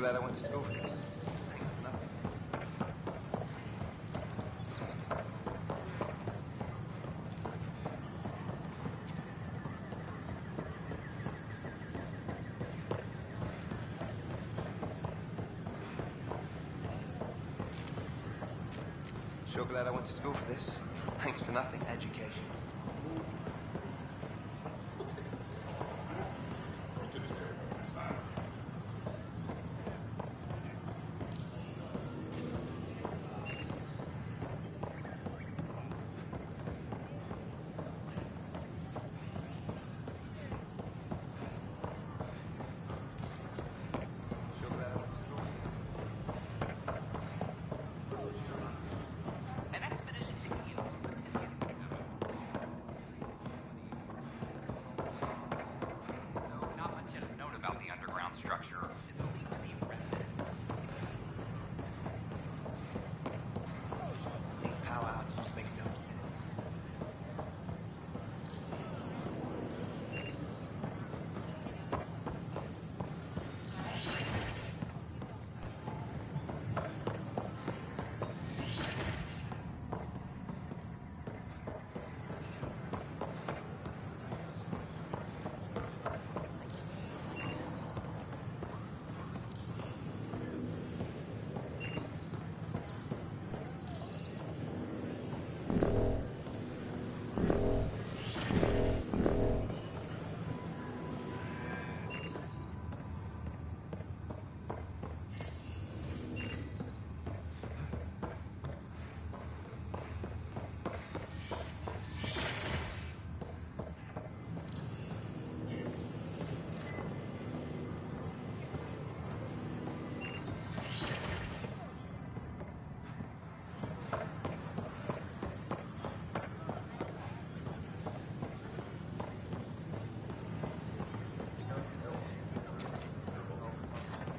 glad I went to school for this. Thanks for nothing. Sure glad I went to school for this. Thanks for nothing. Education.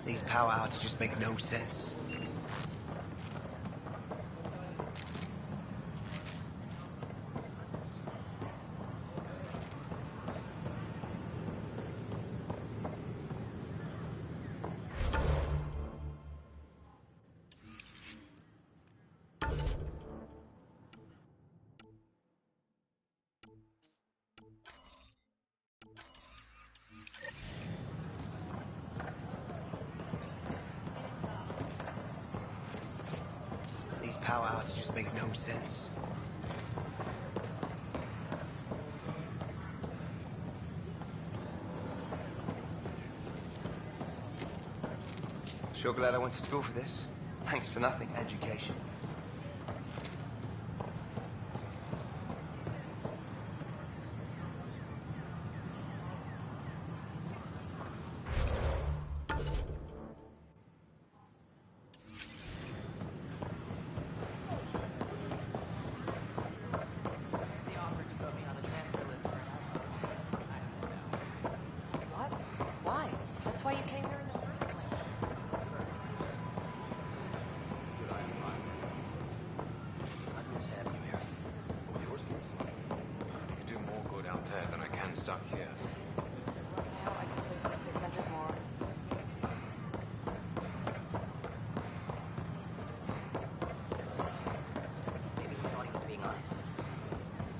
These power outs just make no sense. Power outs just make no sense. Sure glad I went to school for this. Thanks for nothing. Education. That's why you came here in the first place. I miss having you here. What with yours? I could do more good out there than I can stuck here. Right now, I can sleep for 600 more. Maybe he thought he was being honest.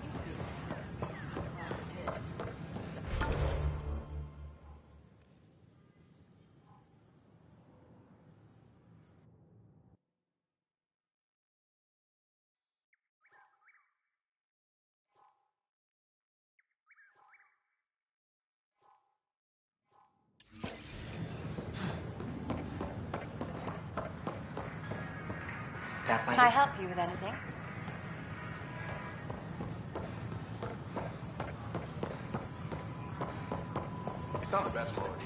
He was being fair. I'm glad he did. Pathfinder? Can I help you with anything? It's not the best quality.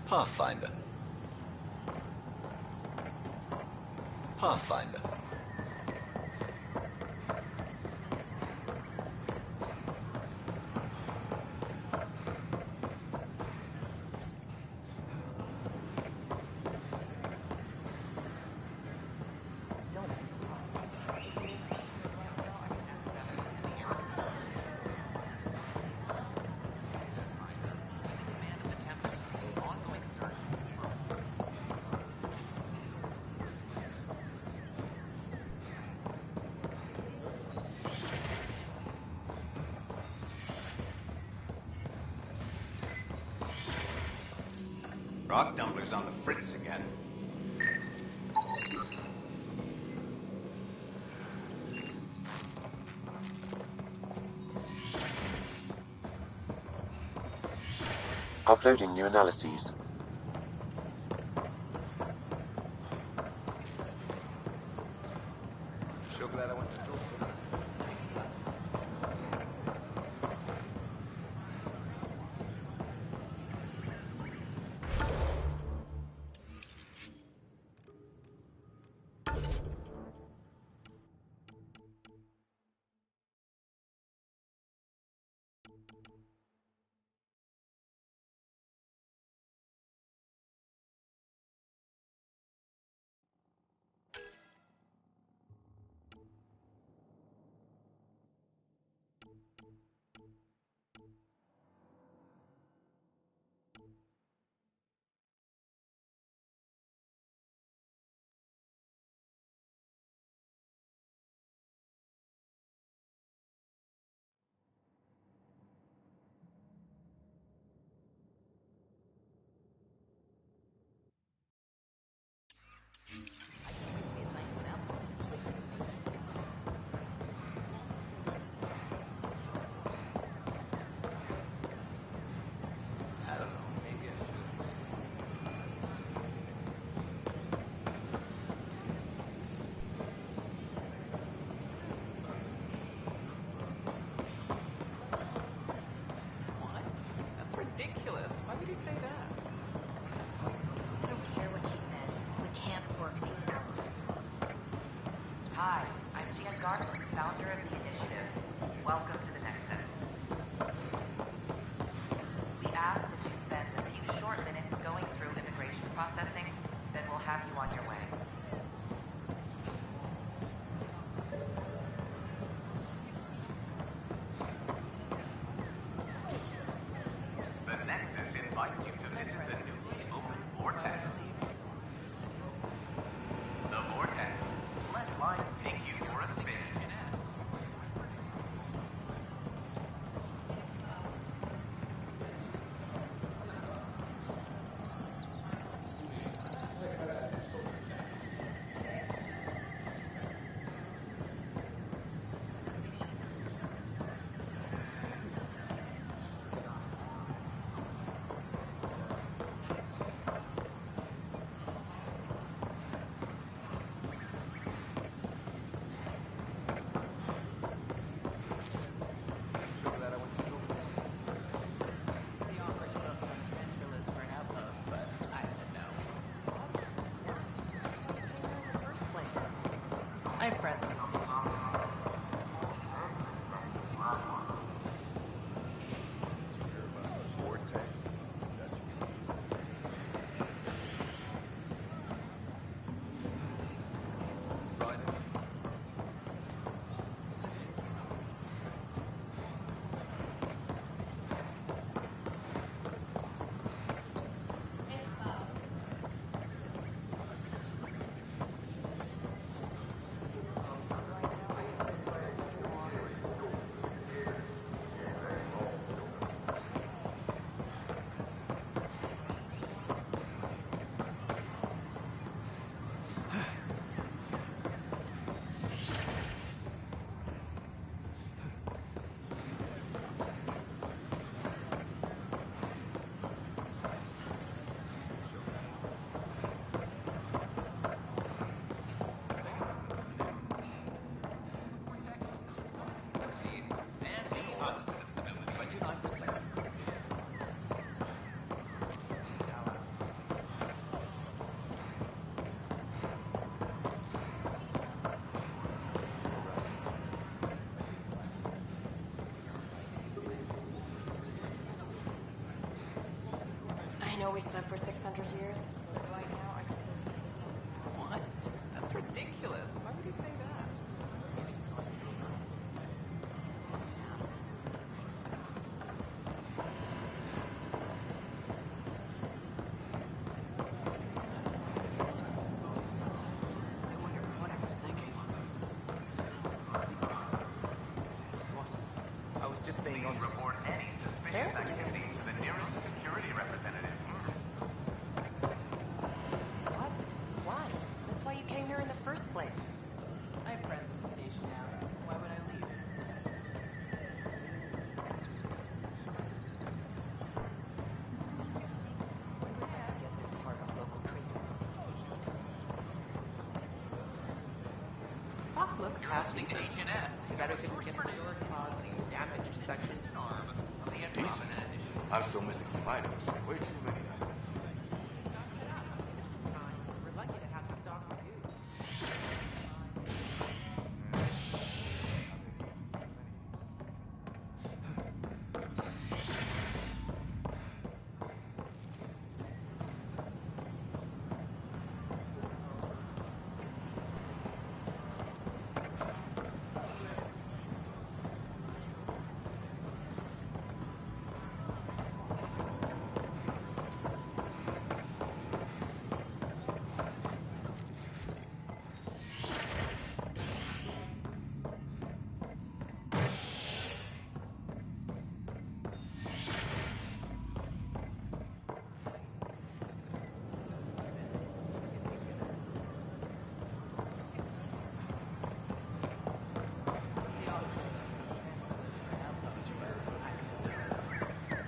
Pathfinder. Pathfinder. Still doesn't surprise. Rock Dumpler's on the fritz again. Uploading new analyses. Sure glad I went to school for this. I don't know. Maybe I should. What? That's ridiculous. Why would you say that? I don't care what she says. We can't work these hours. Hi, I'm Jen Garland, founder of the initiative. Welcome to the next step. We ask that you spend a few short minutes going through immigration processing, then we'll have you on your way. The Nexus invites you to visit the newly opened Vortex. The Vortex. Let life take you for a spin. Sure glad I went to school for this. The offer to put on the transfer list for an outpost, but I said no. In the first place. I have friends on the station. Vortex. That's right. know we slept for 600 years? What? That's ridiculous. Why would you say that? I wonder what I was thinking. What? I was just being Please honest. report any There's suspicious a activity to the nearest security representative. What? Why? That's why you came here in the first place. I have friends at the station now. Why would I leave? Get this part of local treatment. Spock looks half decent. H&S. Too bad we couldn't get the storage pods and damaged sections. Decent. I'm still missing some items. Way too many items. We're lucky to have the stock we do.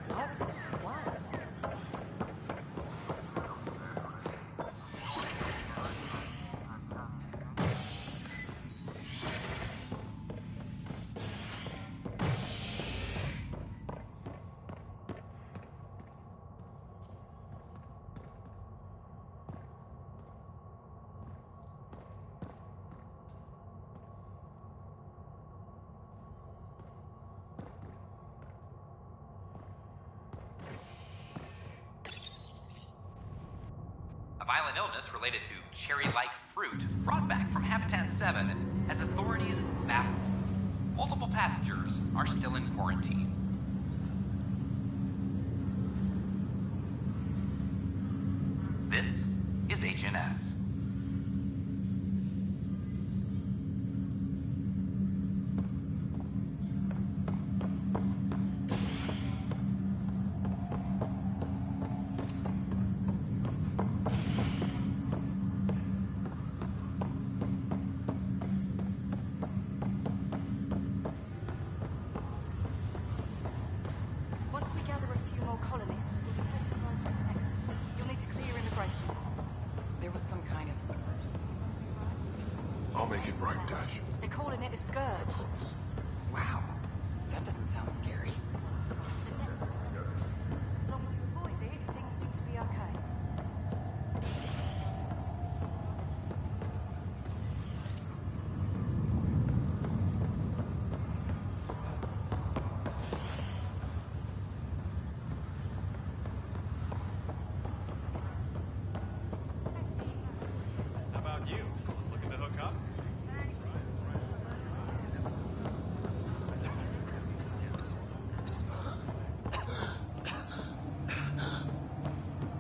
What? Why? A violent illness related to cherry-like fruit brought back from Habitat 7 as authorities baffled. Multiple passengers are still in quarantine. This is HNS. Once we gather a few more colonists, we'll be taking over the nexus. You'll need to clear immigration. There was some kind of emergency. I'll make it right, Dash. They're calling it a scourge. Wow. That doesn't sound scary. The nexus. As long as you avoid it, things seem to be okay. How about you? Looking to hook up?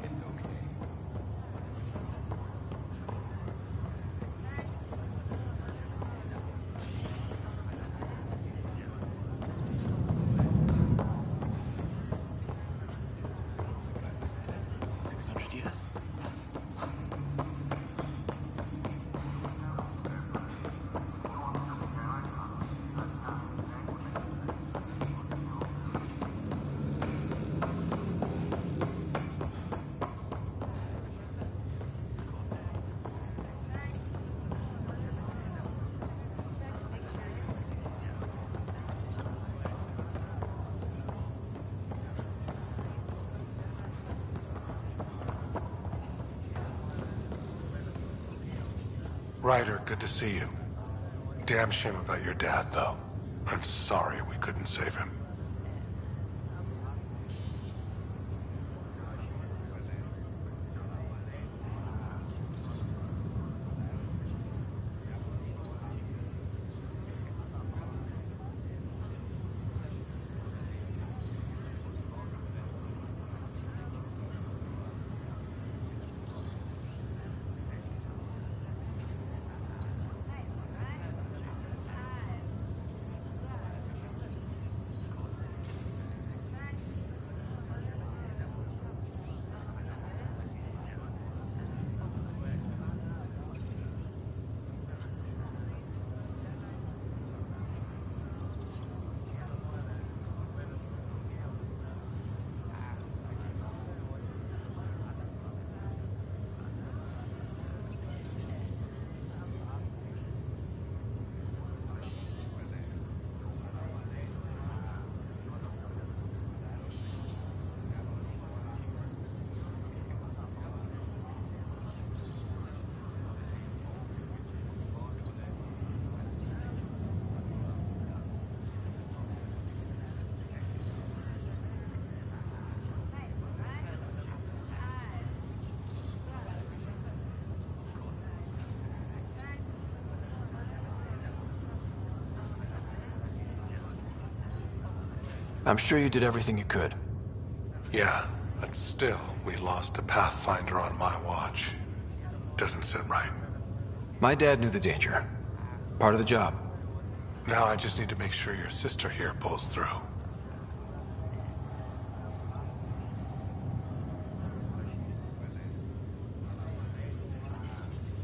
It's okay. $600. Ryder, good to see you. Damn shame about your dad, though. I'm sorry we couldn't save him. I'm sure you did everything you could. Yeah, but still, we lost a Pathfinder on my watch. Doesn't sit right. My dad knew the danger. Part of the job. Now I just need to make sure your sister here pulls through.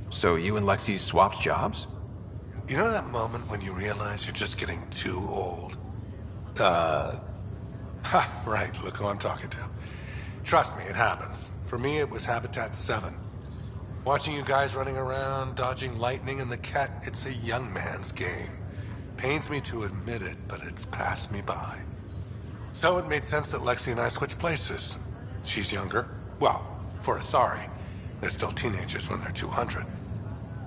So you and Lexi swapped jobs? You know that moment when you realize you're just getting too old? Ha, right, look who I'm talking to. Trust me, it happens. For me, it was Habitat 7. Watching you guys running around, dodging lightning and the cat, it's a young man's game. Pains me to admit it, but it's passed me by. So it made sense that Lexi and I switched places. She's younger. Well, for Asari. They're still teenagers when they're 200.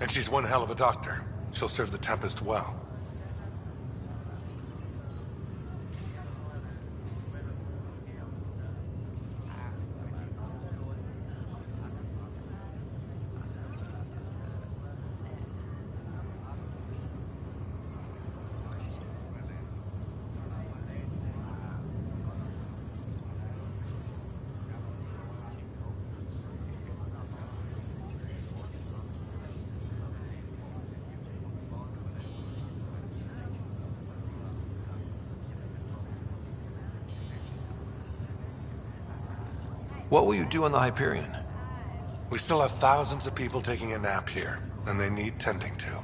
And she's one hell of a doctor. She'll serve the Tempest well. What will you do on the Hyperion? We still have thousands of people taking a nap here, and they need tending to.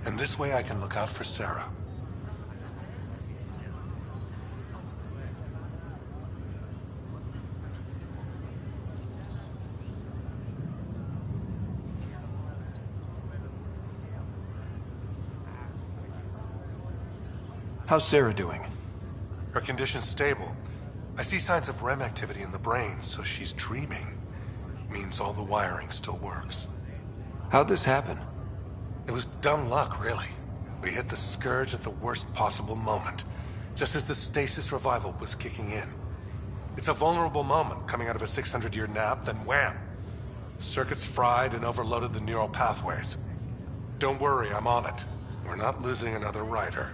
And this way I can look out for Sarah. How's Sarah doing? Her condition's stable. I see signs of REM activity in the brain, so she's dreaming. Means all the wiring still works. How'd this happen? It was dumb luck, really. We hit the Scourge at the worst possible moment, just as the stasis revival was kicking in. It's a vulnerable moment coming out of a 600-year nap, then wham! The circuits fried and overloaded the neural pathways. Don't worry, I'm on it. We're not losing another rider.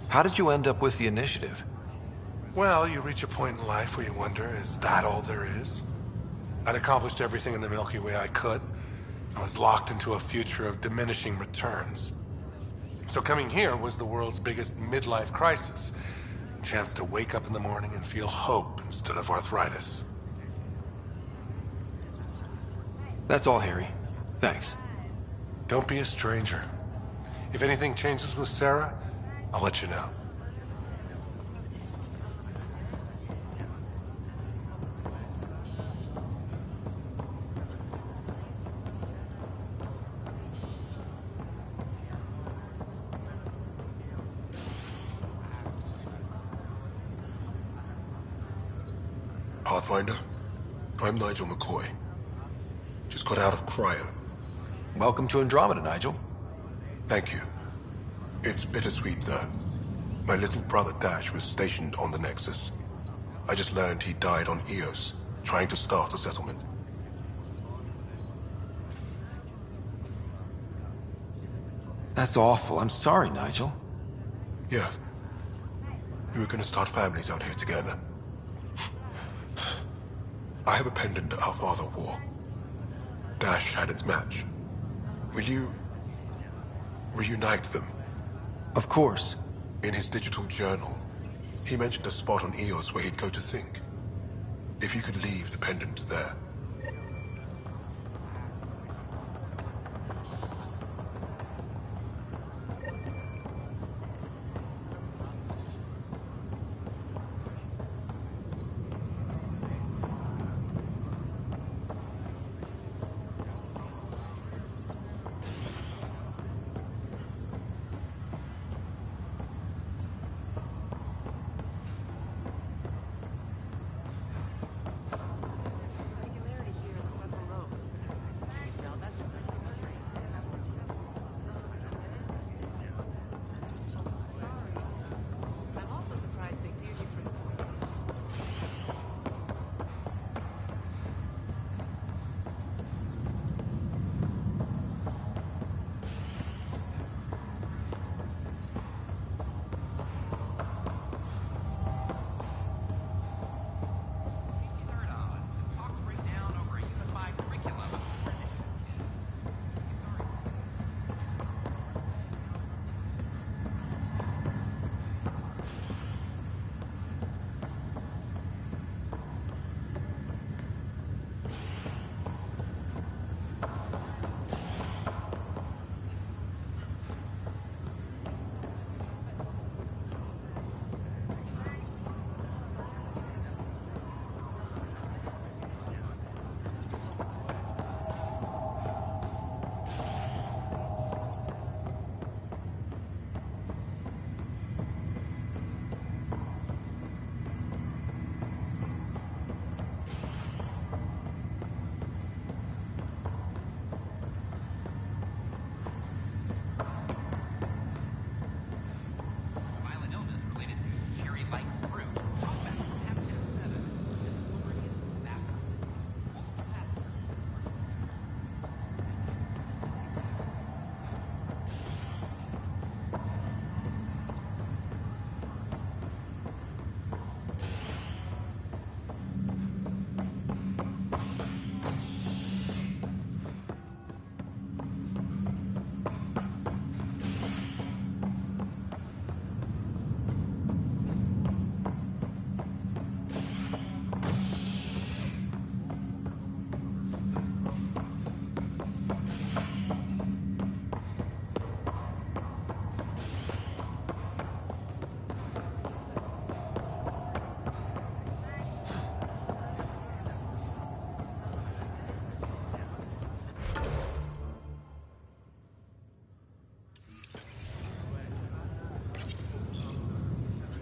How did you end up with the initiative? Well, you reach a point in life where you wonder, is that all there is? I'd accomplished everything in the Milky Way I could. I was locked into a future of diminishing returns. So coming here was the world's biggest midlife crisis. A chance to wake up in the morning and feel hope instead of arthritis. That's all, Harry. Thanks. Don't be a stranger. If anything changes with Sarah, I'll let you know. Pathfinder, I'm Nigel McCoy. Just got out of cryo. Welcome to Andromeda, Nigel. Thank you. It's bittersweet, though. My little brother Dash was stationed on the Nexus. I just learned he died on Eos, trying to start a settlement. That's awful. I'm sorry, Nigel. Yeah. We were gonna start families out here together. I have a pendant our father wore. Dash had its match. Will you reunite them? Of course. In his digital journal, he mentioned a spot on Eos where he'd go to think. If you could leave the pendant there.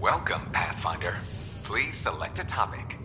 Welcome, Pathfinder. Please select a topic.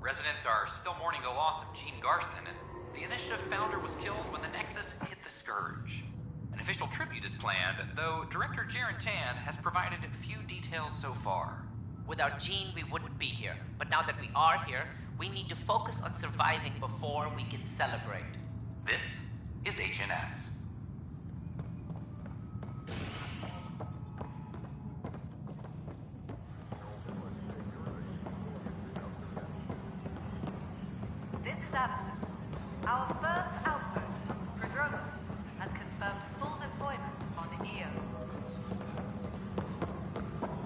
Residents are still mourning the loss of Gene Garson. The initiative founder was killed when the Nexus hit the Scourge. An official tribute is planned, though Director Jaren Tan has provided few details so far. Without Gene, we wouldn't be here. But now that we are here, we need to focus on surviving before we can celebrate. This is HNS. This is Addison. Our first outpost, Prodromos, has confirmed full deployment on EOS.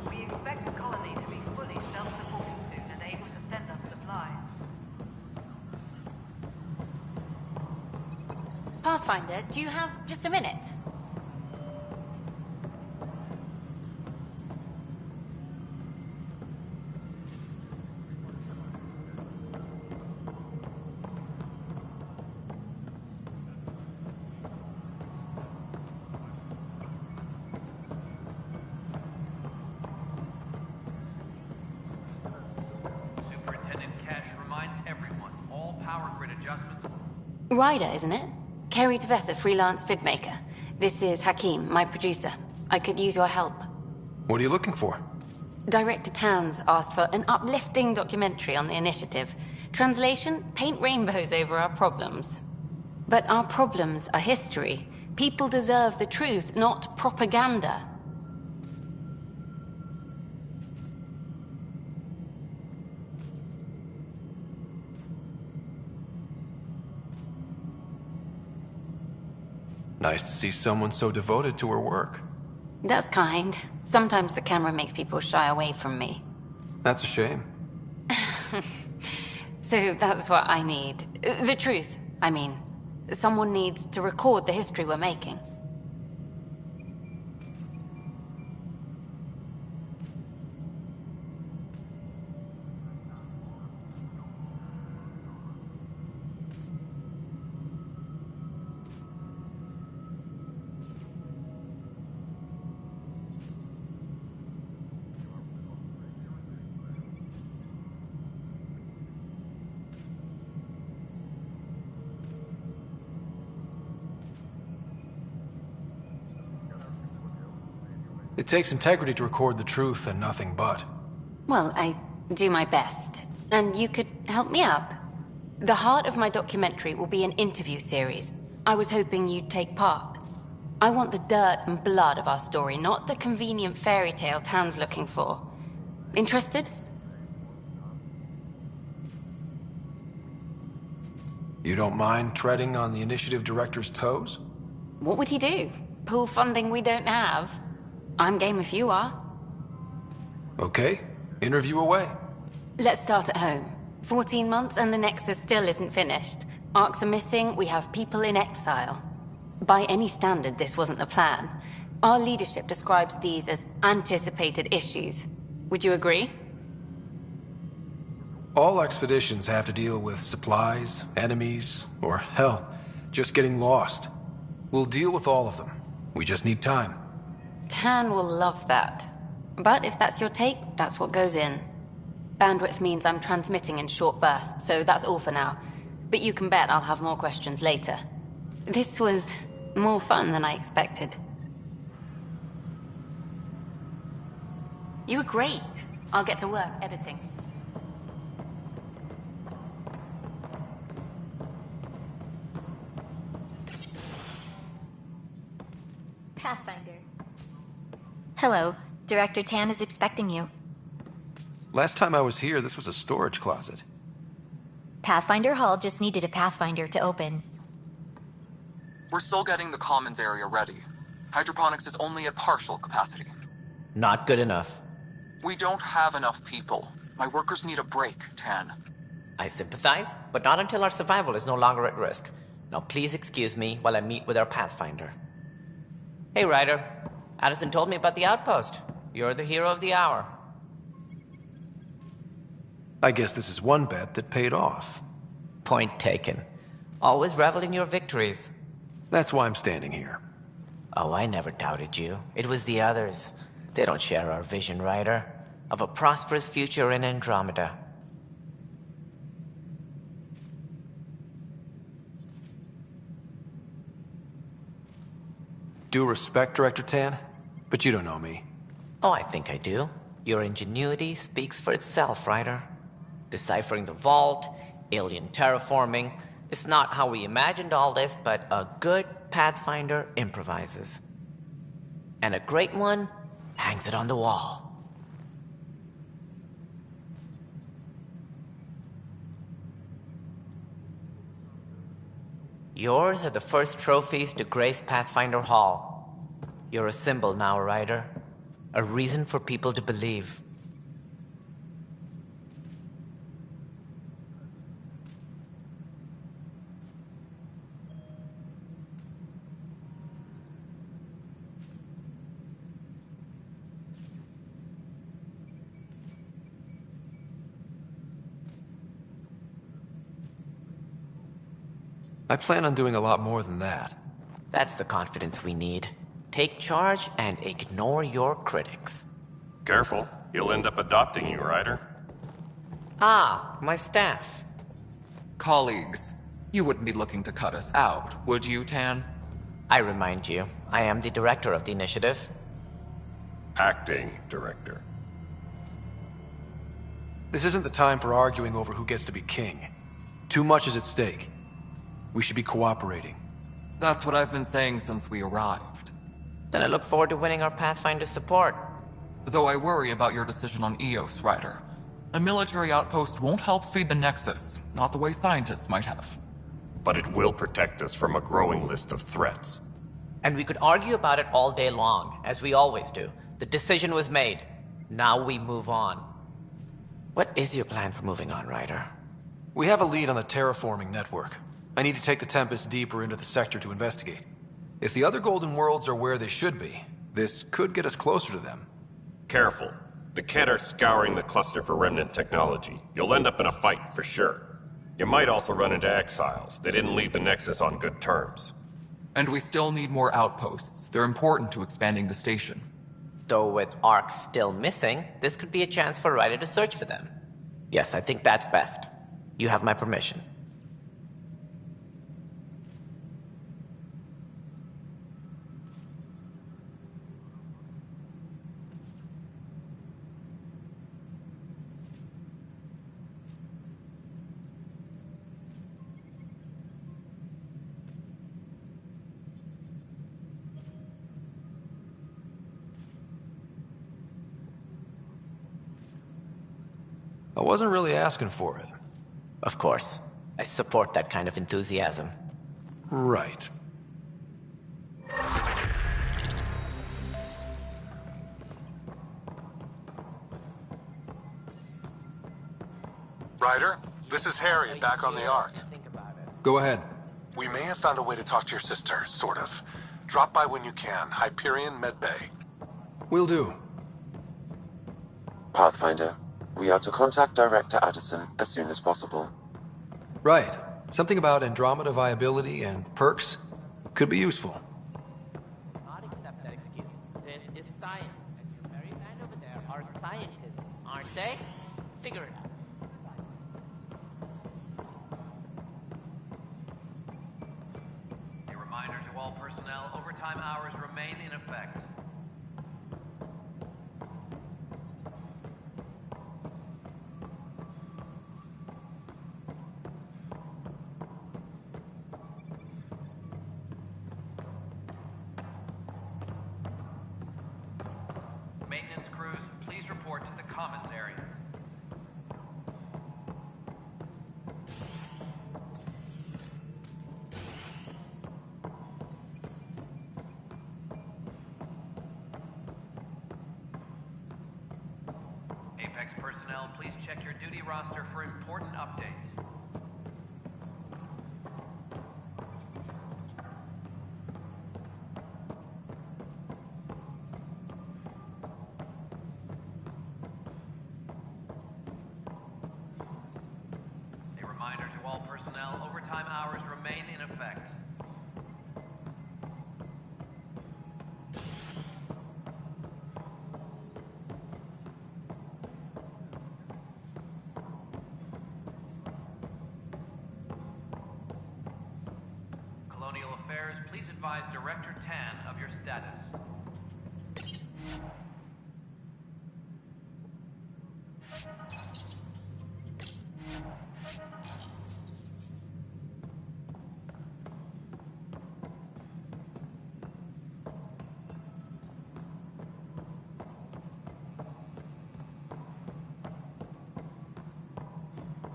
We expect the colony to be fully self-supporting soon and able to send us supplies. Pathfinder, do you have just a minute? Superintendent Cash reminds everyone, all power grid adjustments... Ryder, isn't it? Kerry Tevessa, freelance vidmaker. This is Hakeem, my producer. I could use your help. What are you looking for? Director Tanz asked for an uplifting documentary on the initiative. Translation, paint rainbows over our problems. But our problems are history. People deserve the truth, not propaganda. Nice to see someone so devoted to her work. That's kind. Sometimes the camera makes people shy away from me. That's a shame. So that's what I need. The truth, I mean. Someone needs to record the history we're making. It takes integrity to record the truth and nothing but. Well, I do my best. And you could help me out. The heart of my documentary will be an interview series. I was hoping you'd take part. I want the dirt and blood of our story, not the convenient fairy tale Tan's looking for. Interested? You don't mind treading on the initiative director's toes? What would he do? Pull funding we don't have? I'm game if you are. Okay, interview away. Let's start at home. 14 months and the Nexus still isn't finished. Arcs are missing, we have people in exile. By any standard, this wasn't the plan. Our leadership describes these as anticipated issues. Would you agree? All expeditions have to deal with supplies, enemies, or hell, just getting lost. We'll deal with all of them. We just need time. Tan will love that. But if that's your take, that's what goes in. Bandwidth means I'm transmitting in short bursts, so that's all for now. But you can bet I'll have more questions later. This was more fun than I expected. You were great. I'll get to work editing. Pathfinder. Hello. Director Tan is expecting you. Last time I was here, this was a storage closet. Pathfinder Hall just needed a Pathfinder to open. We're still getting the commons area ready. Hydroponics is only at partial capacity. Not good enough. We don't have enough people. My workers need a break, Tan. I sympathize, but not until our survival is no longer at risk. Now please excuse me while I meet with our Pathfinder. Hey, Ryder. Addison told me about the outpost. You're the hero of the hour. I guess this is one bet that paid off. Point taken. Always revel in your victories. That's why I'm standing here. Oh, I never doubted you. It was the others. They don't share our vision, Ryder, of a prosperous future in Andromeda. Due respect, Director Tan, but you don't know me. Oh, I think I do. Your ingenuity speaks for itself, Ryder. Deciphering the vault, alien terraforming. It's not how we imagined all this, but a good Pathfinder improvises. And a great one hangs it on the wall. Yours are the first trophies to grace Pathfinder Hall. You're a symbol now, Ryder. A reason for people to believe. I plan on doing a lot more than that. That's the confidence we need. Take charge and ignore your critics. Careful. He'll end up adopting you, Ryder. Ah, my staff. Colleagues, you wouldn't be looking to cut us out, would you, Tan? I remind you, I am the director of the initiative. Acting director. This isn't the time for arguing over who gets to be king. Too much is at stake. We should be cooperating. That's what I've been saying since we arrived. Then I look forward to winning our Pathfinder support. Though I worry about your decision on Eos, Ryder. A military outpost won't help feed the Nexus, not the way scientists might have. But it will protect us from a growing list of threats. And we could argue about it all day long, as we always do. The decision was made. Now we move on. What is your plan for moving on, Ryder? We have a lead on the terraforming network. I need to take the Tempest deeper into the sector to investigate. If the other Golden Worlds are where they should be, this could get us closer to them. Careful. The Kett are scouring the cluster for remnant technology. You'll end up in a fight, for sure. You might also run into exiles. They didn't leave the Nexus on good terms. And we still need more outposts. They're important to expanding the station. Though with Ark still missing, this could be a chance for Ryder to search for them. Yes, I think that's best. You have my permission. I wasn't really asking for it. Of course. I support that kind of enthusiasm. Right. Ryder, this is Harry, back on the Ark. Go ahead. We may have found a way to talk to your sister, sort of. Drop by when you can. Hyperion Med Bay. Will do. Pathfinder, we are to contact Director Addison as soon as possible. Right. Something about Andromeda viability and perks could be useful. Not accept that excuse. This is science, and your very band over there are scientists, aren't they? Figure it out. A reminder to all personnel, overtime hours remain in effect. Maintenance crews, please report to the commons area. Apex personnel, please check your duty roster for important updates. A reminder to all personnel, overtime hours remain in effect. Colonial Affairs, please advise Director Tan of your status.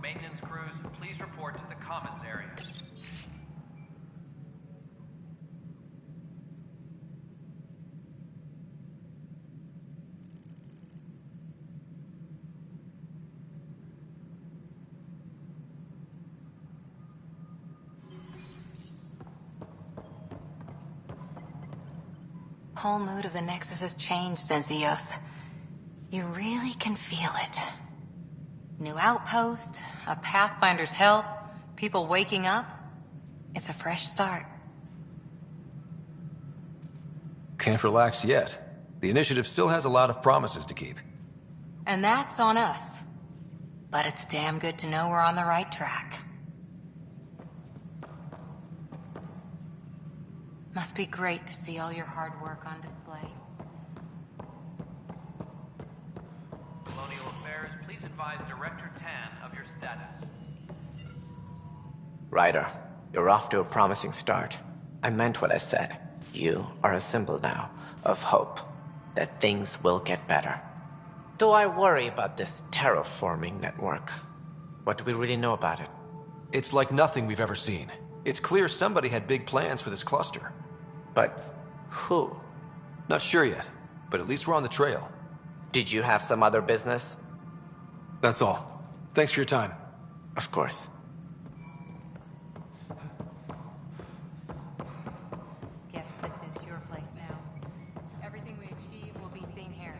Maintenance crews, please report to the Commons area. Whole mood of the Nexus has changed since EOS. You really can feel it. New outpost, a Pathfinder's help, people waking up. It's a fresh start. Can't relax yet. The initiative still has a lot of promises to keep. And that's on us. But it's damn good to know we're on the right track. Must be great to see all your hard work on display. Colonial Affairs, please advise Director Tan of your status. Ryder, you're off to a promising start. I meant what I said. You are a symbol now of hope that things will get better. Though I worry about this terraforming network. What do we really know about it? It's like nothing we've ever seen. It's clear somebody had big plans for this cluster. But who? Not sure yet, but at least we're on the trail. Did you have some other business? That's all. Thanks for your time. Of course. Guess this is your place now. Everything we achieve will be seen here.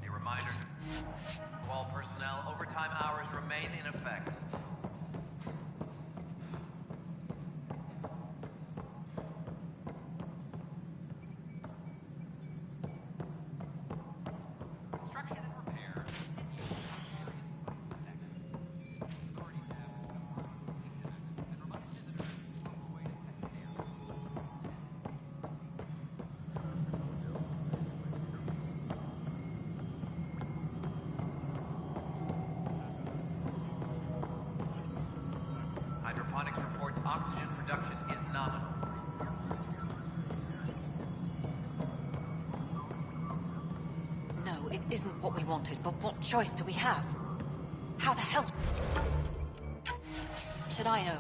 A reminder to all personnel, overtime hours remain in effect. Construction and repair Hydroponics reports oxygen production is nominal. No, it isn't what we wanted, but what choice do we have? How the hell should I know?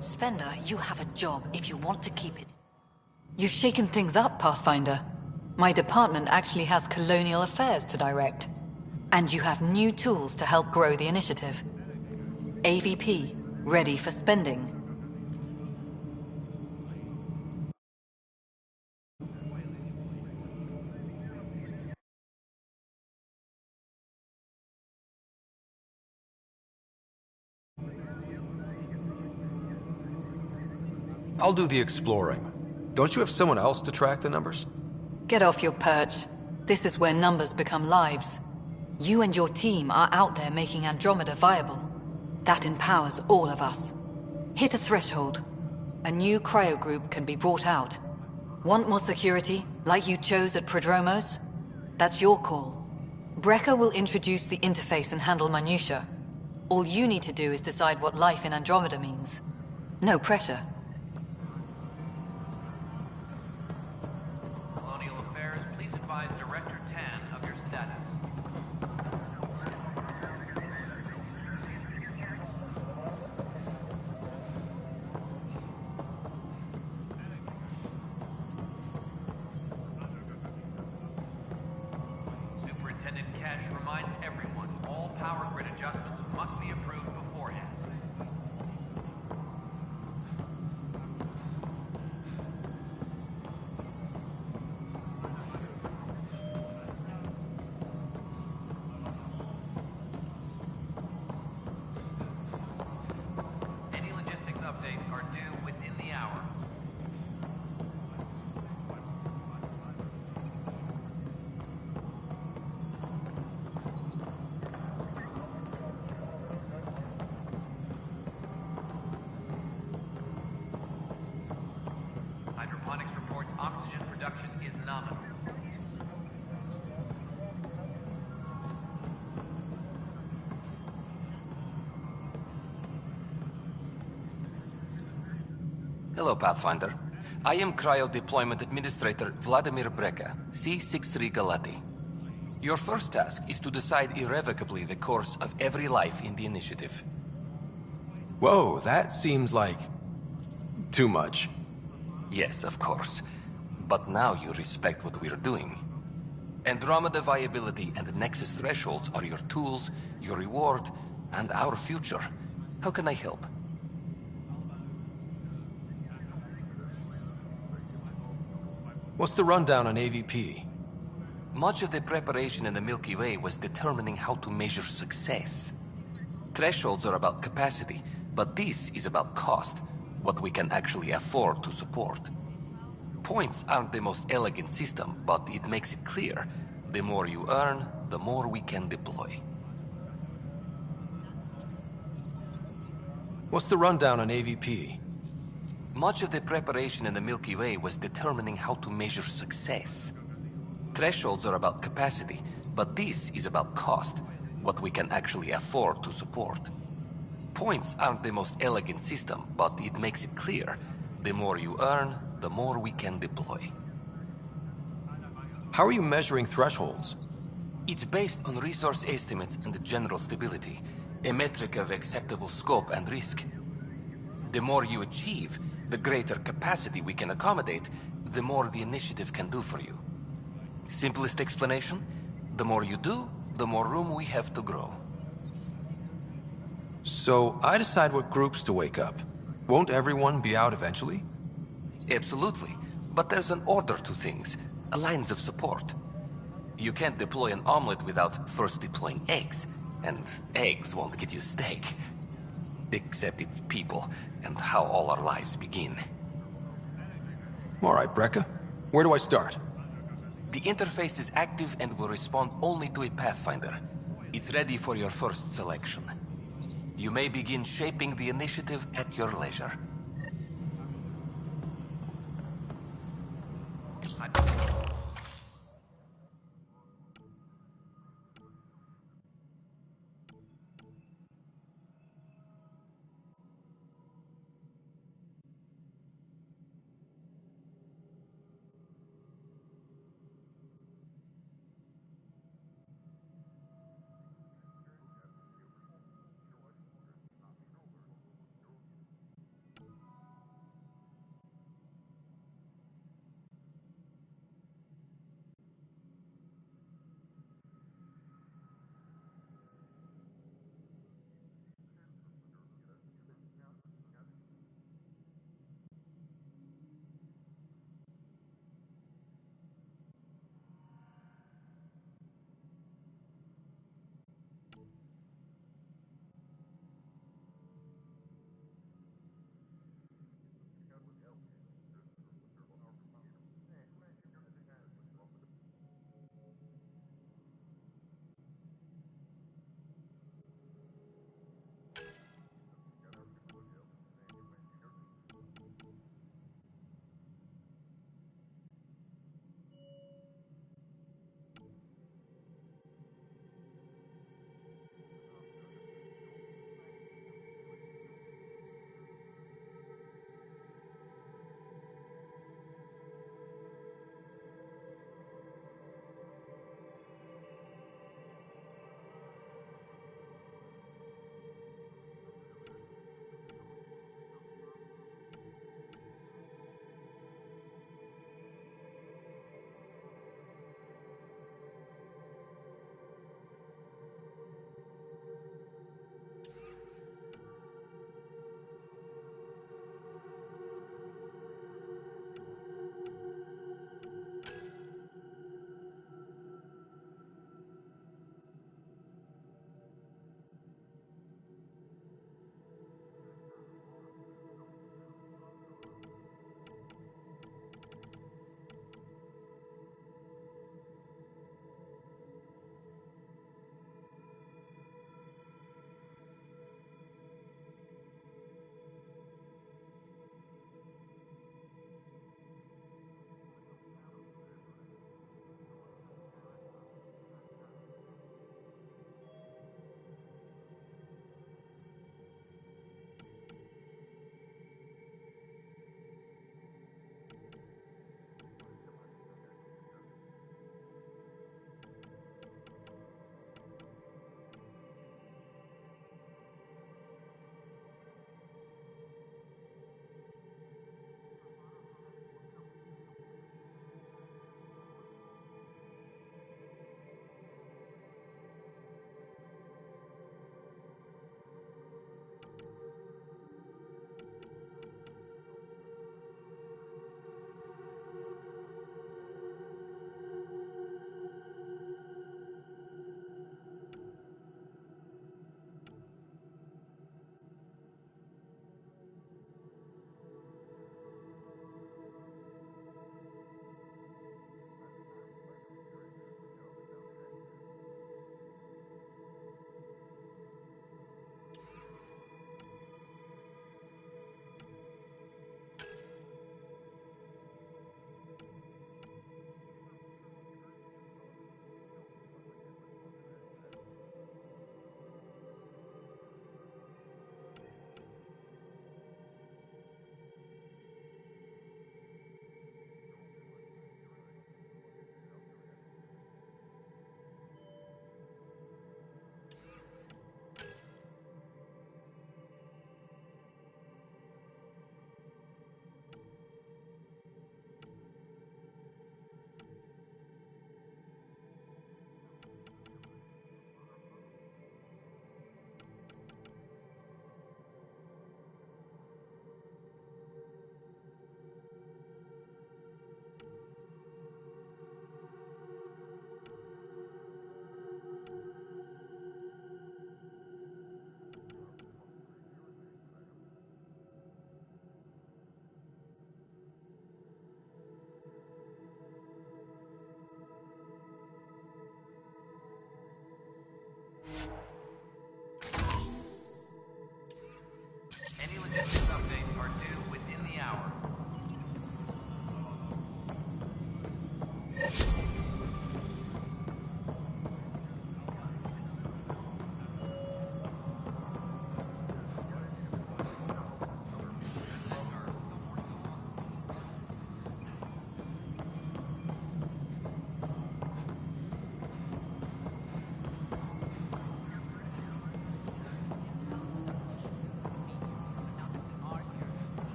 Spender, you have a job if you want to keep it. You've shaken things up, Pathfinder. My department actually has colonial affairs to direct. And you have new tools to help grow the initiative. AVP, ready for spending. I'll do the exploring. Don't you have someone else to track the numbers? Get off your perch. This is where numbers become lives. You and your team are out there making Andromeda viable. That empowers all of us. Hit a threshold. A new cryo group can be brought out. Want more security, like you chose at Prodromos? That's your call. Brecker will introduce the interface and handle minutiae. All you need to do is decide what life in Andromeda means. No pressure. Colonial Affairs, please advise Director Tan of your status. Superintendent Cash reminds everyone all power grid adjustments must be approved beforehand. reduction is nominal. Hello, Pathfinder. I am Cryo Deployment Administrator Vladimir Breka, C-63 Galati. Your first task is to decide irrevocably the course of every life in the initiative. Whoa, that seems like... too much. Yes, of course. But now you respect what we're doing. Andromeda viability and Nexus thresholds are your tools, your reward, and our future. How can I help? What's the rundown on AVP? Much of the preparation in the Milky Way was determining how to measure success. Thresholds are about capacity, but this is about cost, what we can actually afford to support. Points aren't the most elegant system, but it makes it clear. The more you earn, the more we can deploy. What's the rundown on AVP? Much of the preparation in the Milky Way was determining how to measure success. Thresholds are about capacity, but this is about cost, what we can actually afford to support. Points aren't the most elegant system, but it makes it clear. The more you earn, the more we can deploy. How are you measuring thresholds? It's based on resource estimates and general stability, a metric of acceptable scope and risk. The more you achieve, the greater capacity we can accommodate, the more the initiative can do for you. Simplest explanation, the more you do, the more room we have to grow. So, I decide what groups to wake up. Won't everyone be out eventually? Absolutely. But there's an order to things, a lines of support. You can't deploy an omelet without first deploying eggs, and eggs won't get you steak. Except it's people, and how all our lives begin. Alright, Breka. Where do I start? The interface is active and will respond only to a Pathfinder. It's ready for your first selection. You may begin shaping the initiative at your leisure.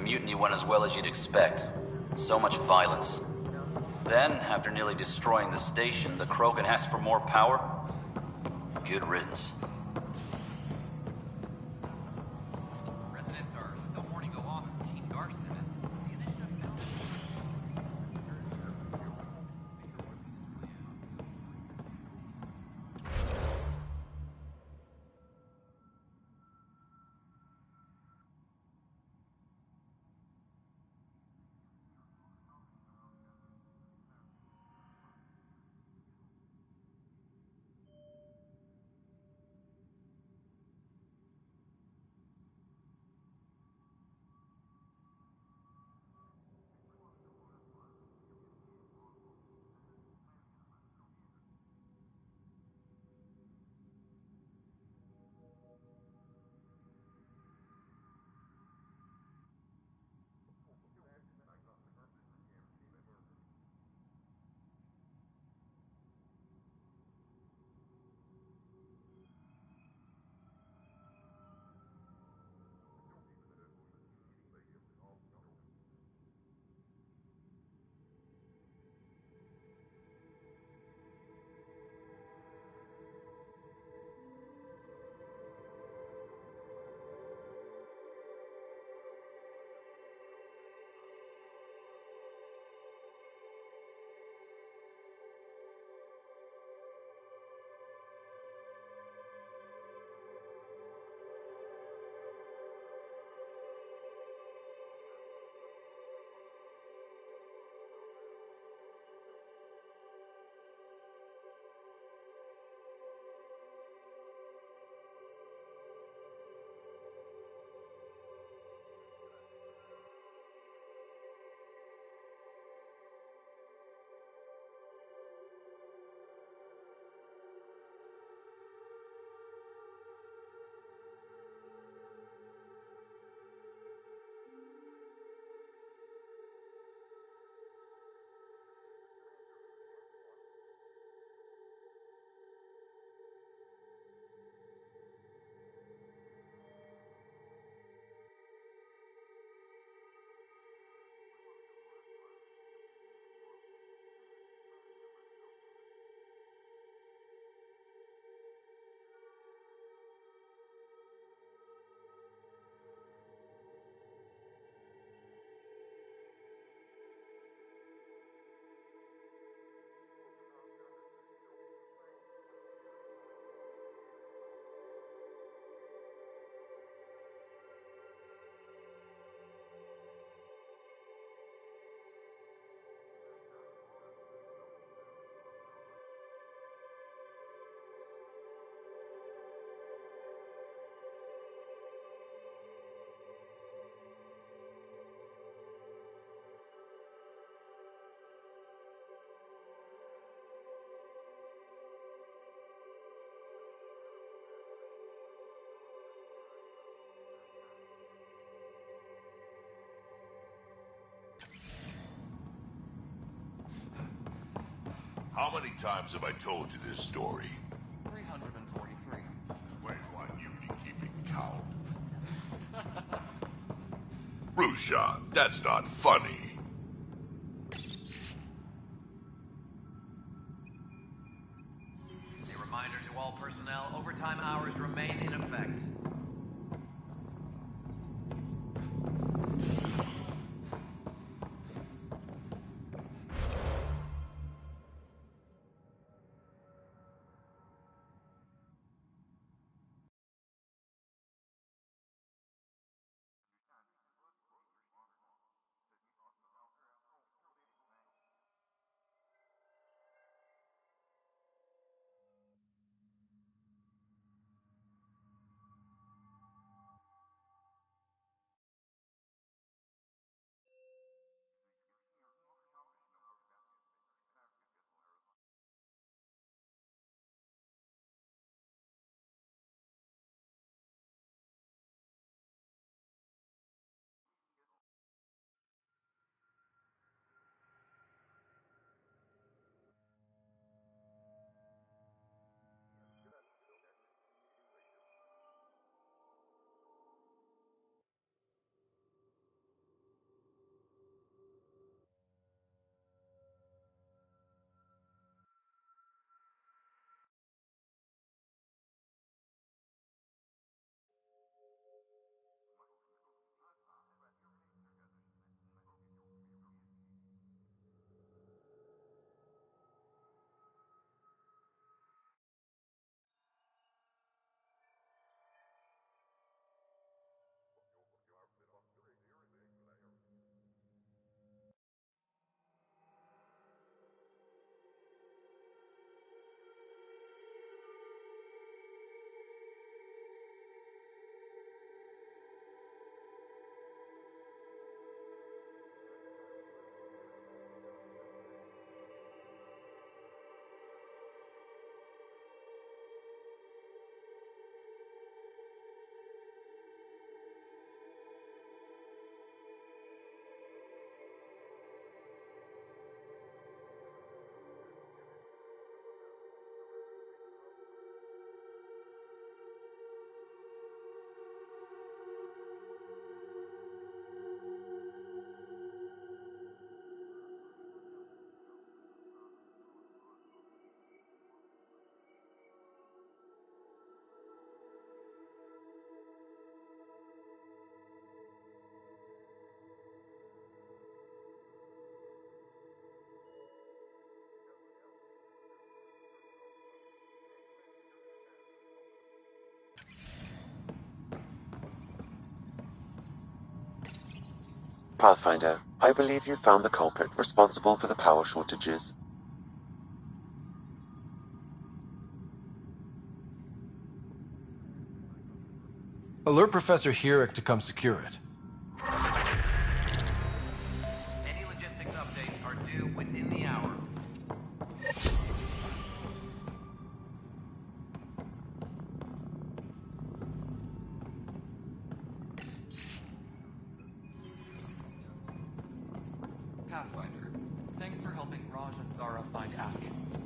mutiny went as well as you'd expect. So much violence. Then, after nearly destroying the station, the Krogan asked for more power? Good riddance. Residents are still mourning the loss of Gene Garson. The initiative found... How many times have I told you this story? 343. Wait, what? You be keeping count? Rushan, that's not funny. A reminder to all personnel, overtime hours remain in effect. Pathfinder, I believe you found the culprit responsible for the power shortages. Alert Professor Hurek to come secure it. Any logistics updates are due within the hour. Pathfinder, thanks for helping Raj and Zara find Atkins.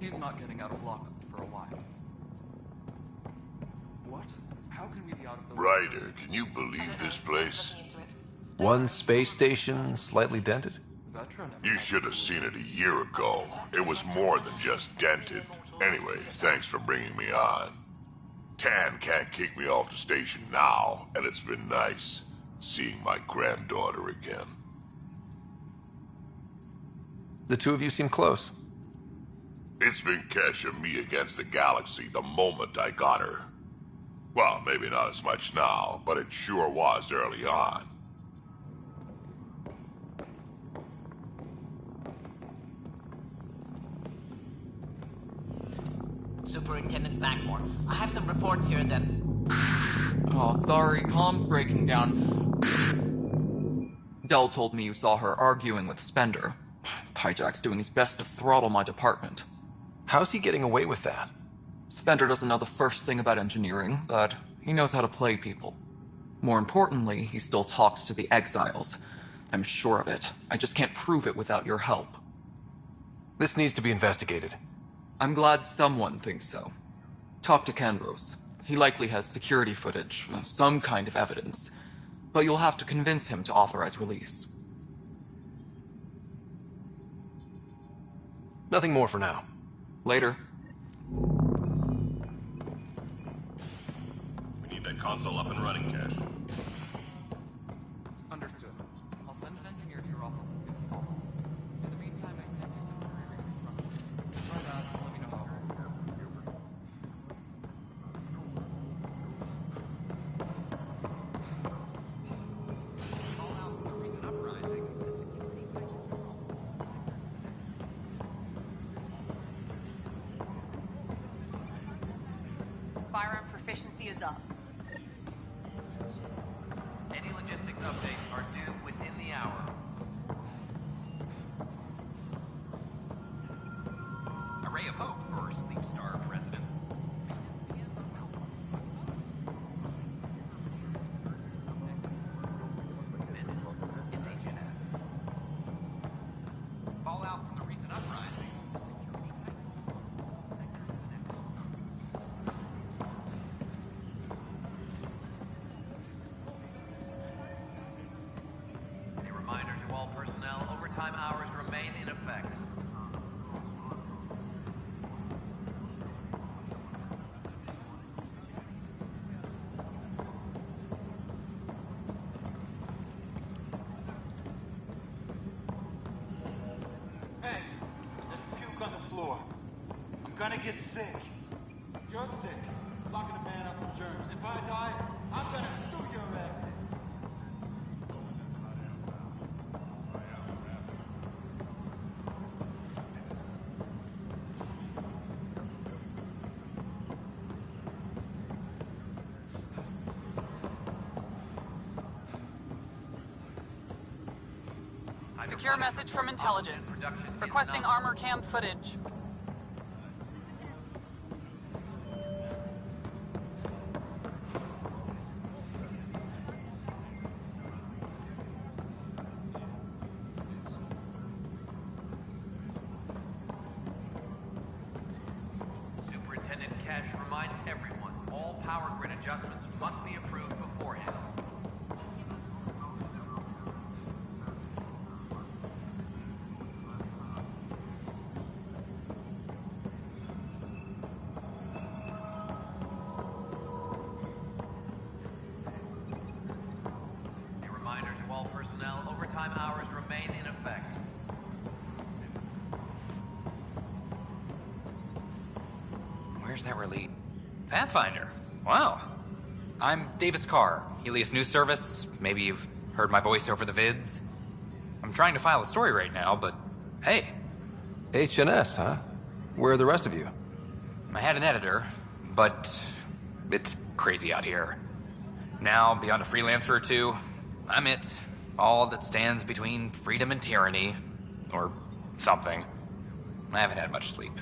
He's not getting out of lockup for a while. What? How can we be out of the... Ryder, can you believe this place? One space station, slightly dented? You should have seen it a year ago. It was more than just dented. Anyway, thanks for bringing me on. Tan can't kick me off the station now, and it's been nice seeing my granddaughter again. The two of you seem close. It's been Kesh and me against the galaxy the moment I got her. Well, maybe not as much now, but it sure was early on. Superintendent Blackmore, I have some reports here that... Oh, sorry, comms breaking down. Dell told me you saw her arguing with Spender. Pyjack's doing his best to throttle my department. How's he getting away with that? Spender doesn't know the first thing about engineering, but he knows how to play people. More importantly, he still talks to the exiles. I'm sure of it. I just can't prove it without your help. This needs to be investigated. I'm glad someone thinks so. Talk to Kandros. He likely has security footage, some kind of evidence. But you'll have to convince him to authorize release. Nothing more for now. Later. We need that console up and running, Cash. Understood. I'll send an engineer to your office as soon as possible. In the meantime, I sent you some preliminary instructions. Try that, let me know how it works. Firearm proficiency is up. Any logistics updates are due within the hour. A ray of hope for Sleepstar residents. This is HNS. Fallout from the recent uprising. A reminder to all personnel, overtime hours remain in effect. Hey, there's puke on the floor. I'm gonna get sick. You're sick. Locking a man up with germs. If I die, I'm gonna sue your ass. Secure message from intelligence. Requesting armor cam footage. Superintendent Cash reminds everyone, all power grid adjustments must be approved beforehand. A reminder to all personnel, overtime hours remain in effect. Where's that relay? Pathfinder. Wow. I'm Davis Carr, Helios News Service. Maybe you've Heard my voice over the vids? I'm trying to file a story right now, but hey. HNS, huh? Where are the rest of you? I had an editor, but it's crazy out here. Now, beyond a freelancer or two, I'm it. All that stands between freedom and tyranny. Or something. I haven't had much sleep.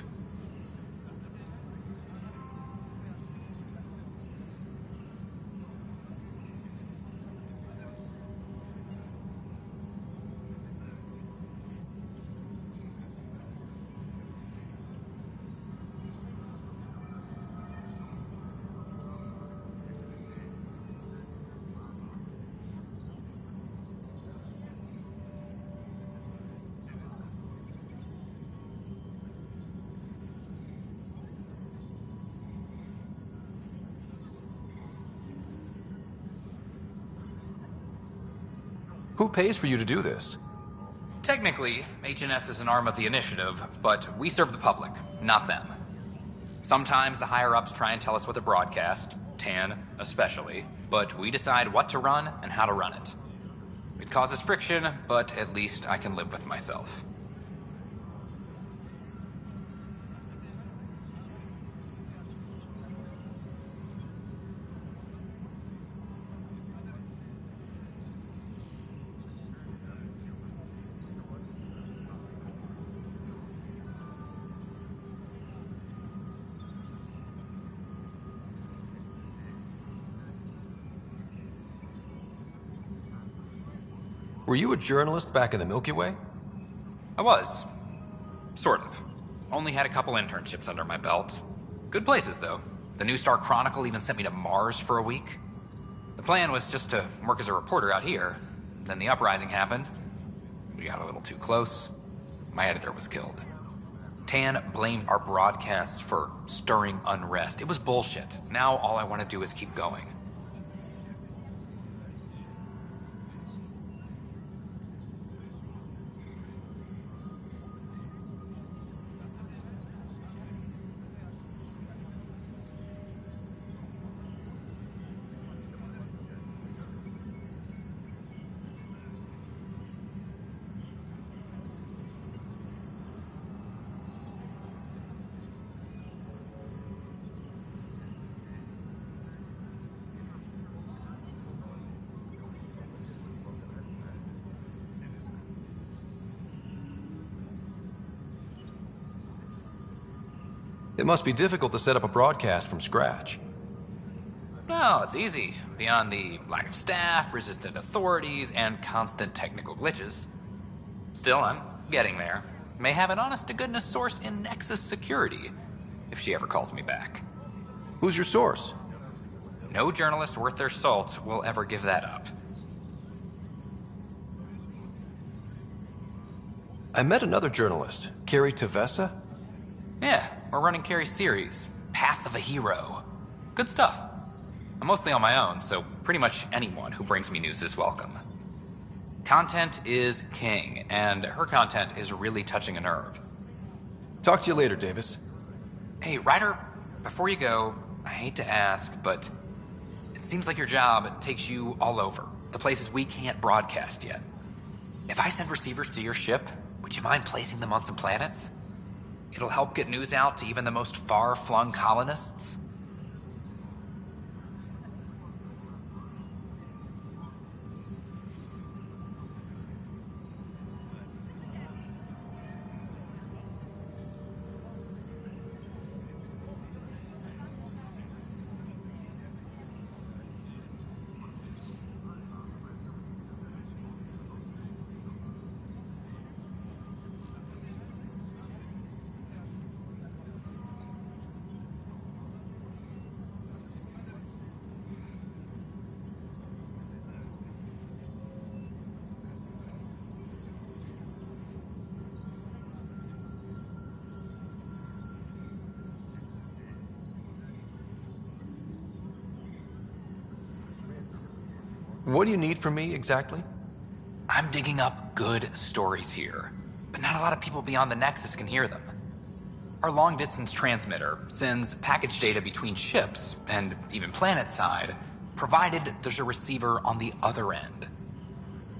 Who pays for you to do this? Technically, HNS is an arm of the Initiative, but we serve the public, not them. Sometimes the higher-ups try and tell us what to broadcast, Tan especially, but we decide what to run and how to run it. It causes friction, but at least I can live with myself. Were you a journalist back in the Milky Way? I was. Sort of. Only had a couple internships under my belt. Good places, though. The New Star Chronicle even sent me to Mars for a week. The plan was just to work as a reporter out here. Then the uprising happened. We got a little too close. My editor was killed. Tan blamed our broadcasts for stirring unrest. It was bullshit. Now all I want to do is keep going. It must be difficult to set up a broadcast from scratch. No, it's easy. Beyond the lack of staff, resistant authorities, and constant technical glitches. Still, I'm getting there. May have an honest-to-goodness source in Nexus Security, if she ever calls me back. Who's your source? No journalist worth their salt will ever give that up. I met another journalist, Carrie Tavessa. Yeah, we're running Carrie's series, Path of a Hero. Good stuff. I'm mostly on my own, so pretty much anyone who brings me news is welcome. Content is king, and her content is really touching a nerve. Talk to you later, Davis. Hey, Ryder, before you go, I hate to ask, but it seems like your job takes you all over, the places we can't broadcast yet. If I send receivers to your ship, would you mind placing them on some planets? It'll help get news out to even the most far-flung colonists. What do you need from me, exactly? I'm digging up good stories here, but not a lot of people beyond the Nexus can hear them. Our long-distance transmitter sends package data between ships, and even planet-side, provided there's a receiver on the other end.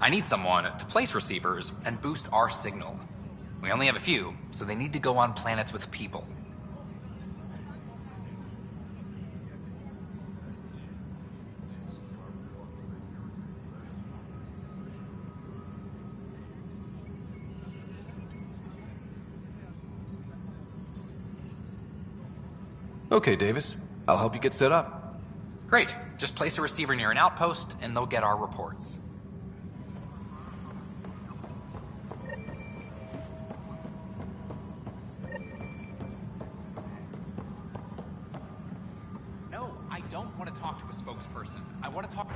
I need someone to place receivers and boost our signal. We only have a few, so they need to go on planets with people. Okay, Davis. I'll help you get set up. Great. Just place a receiver near an outpost, and they'll get our reports. No, I don't want to talk to a spokesperson. I want to talk...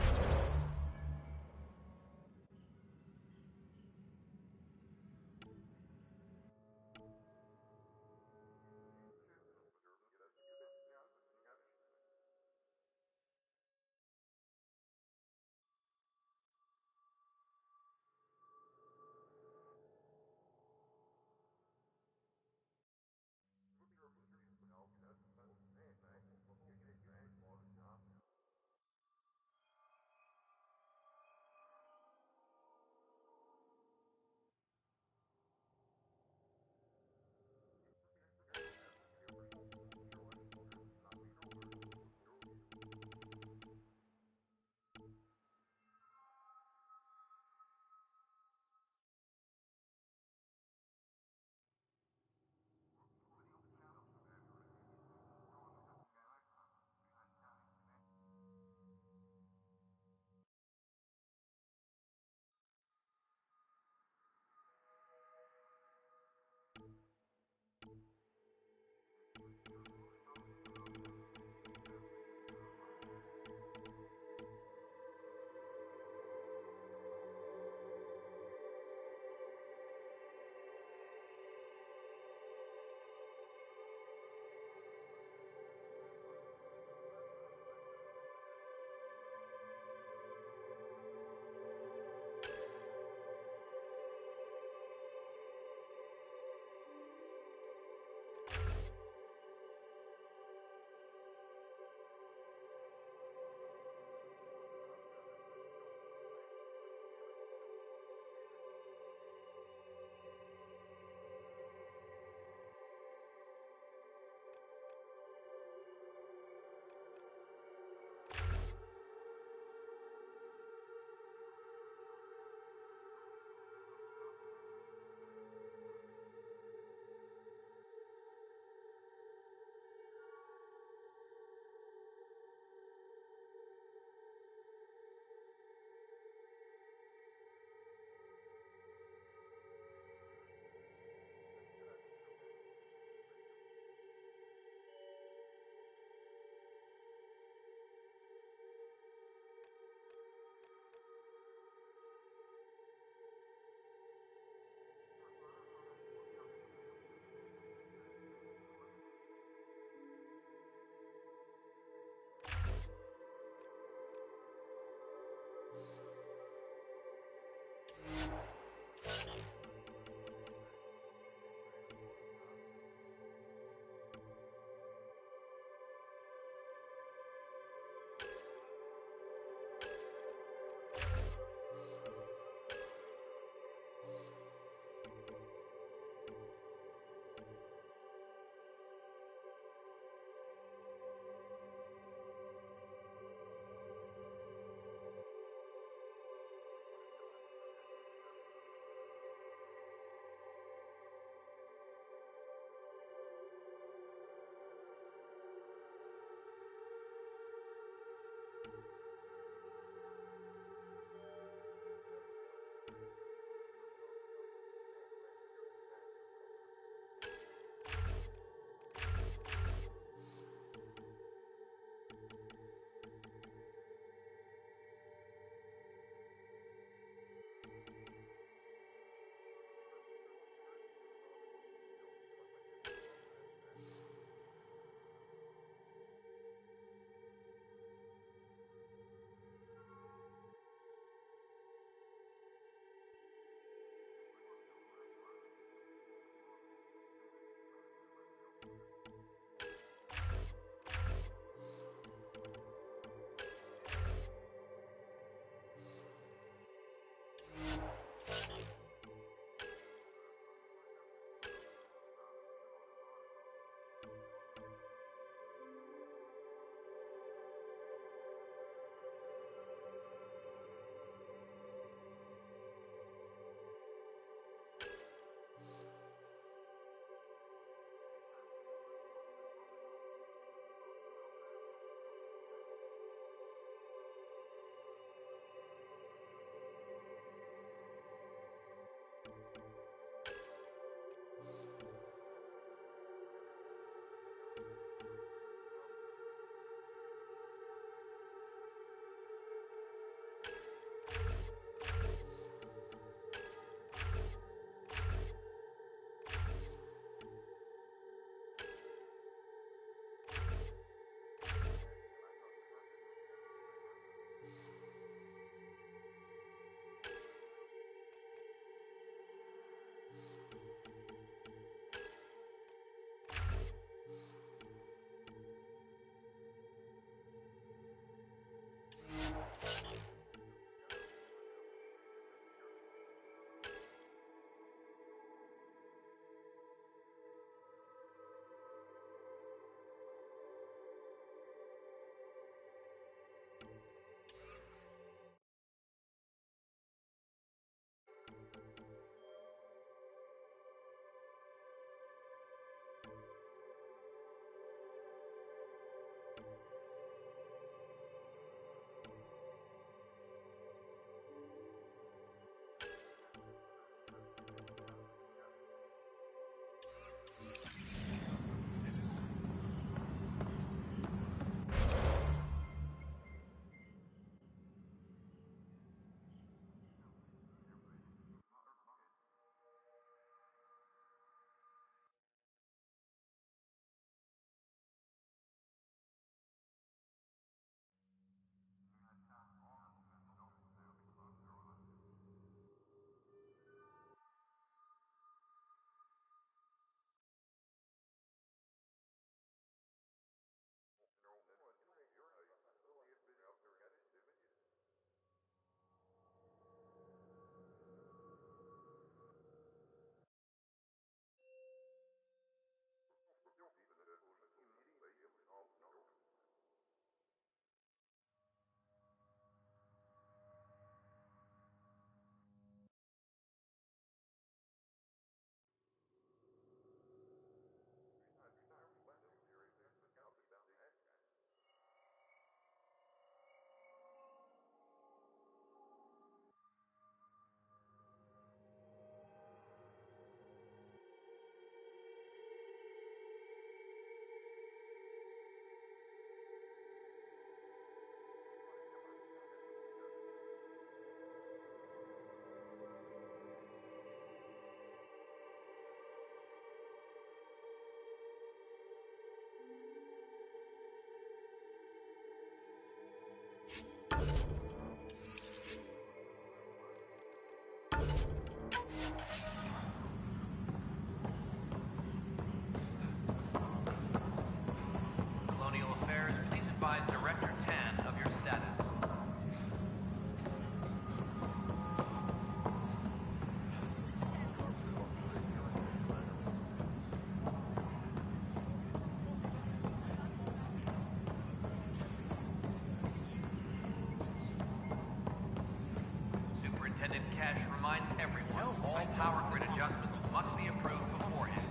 Superintendent Cash reminds everyone all power grid adjustments must be approved beforehand.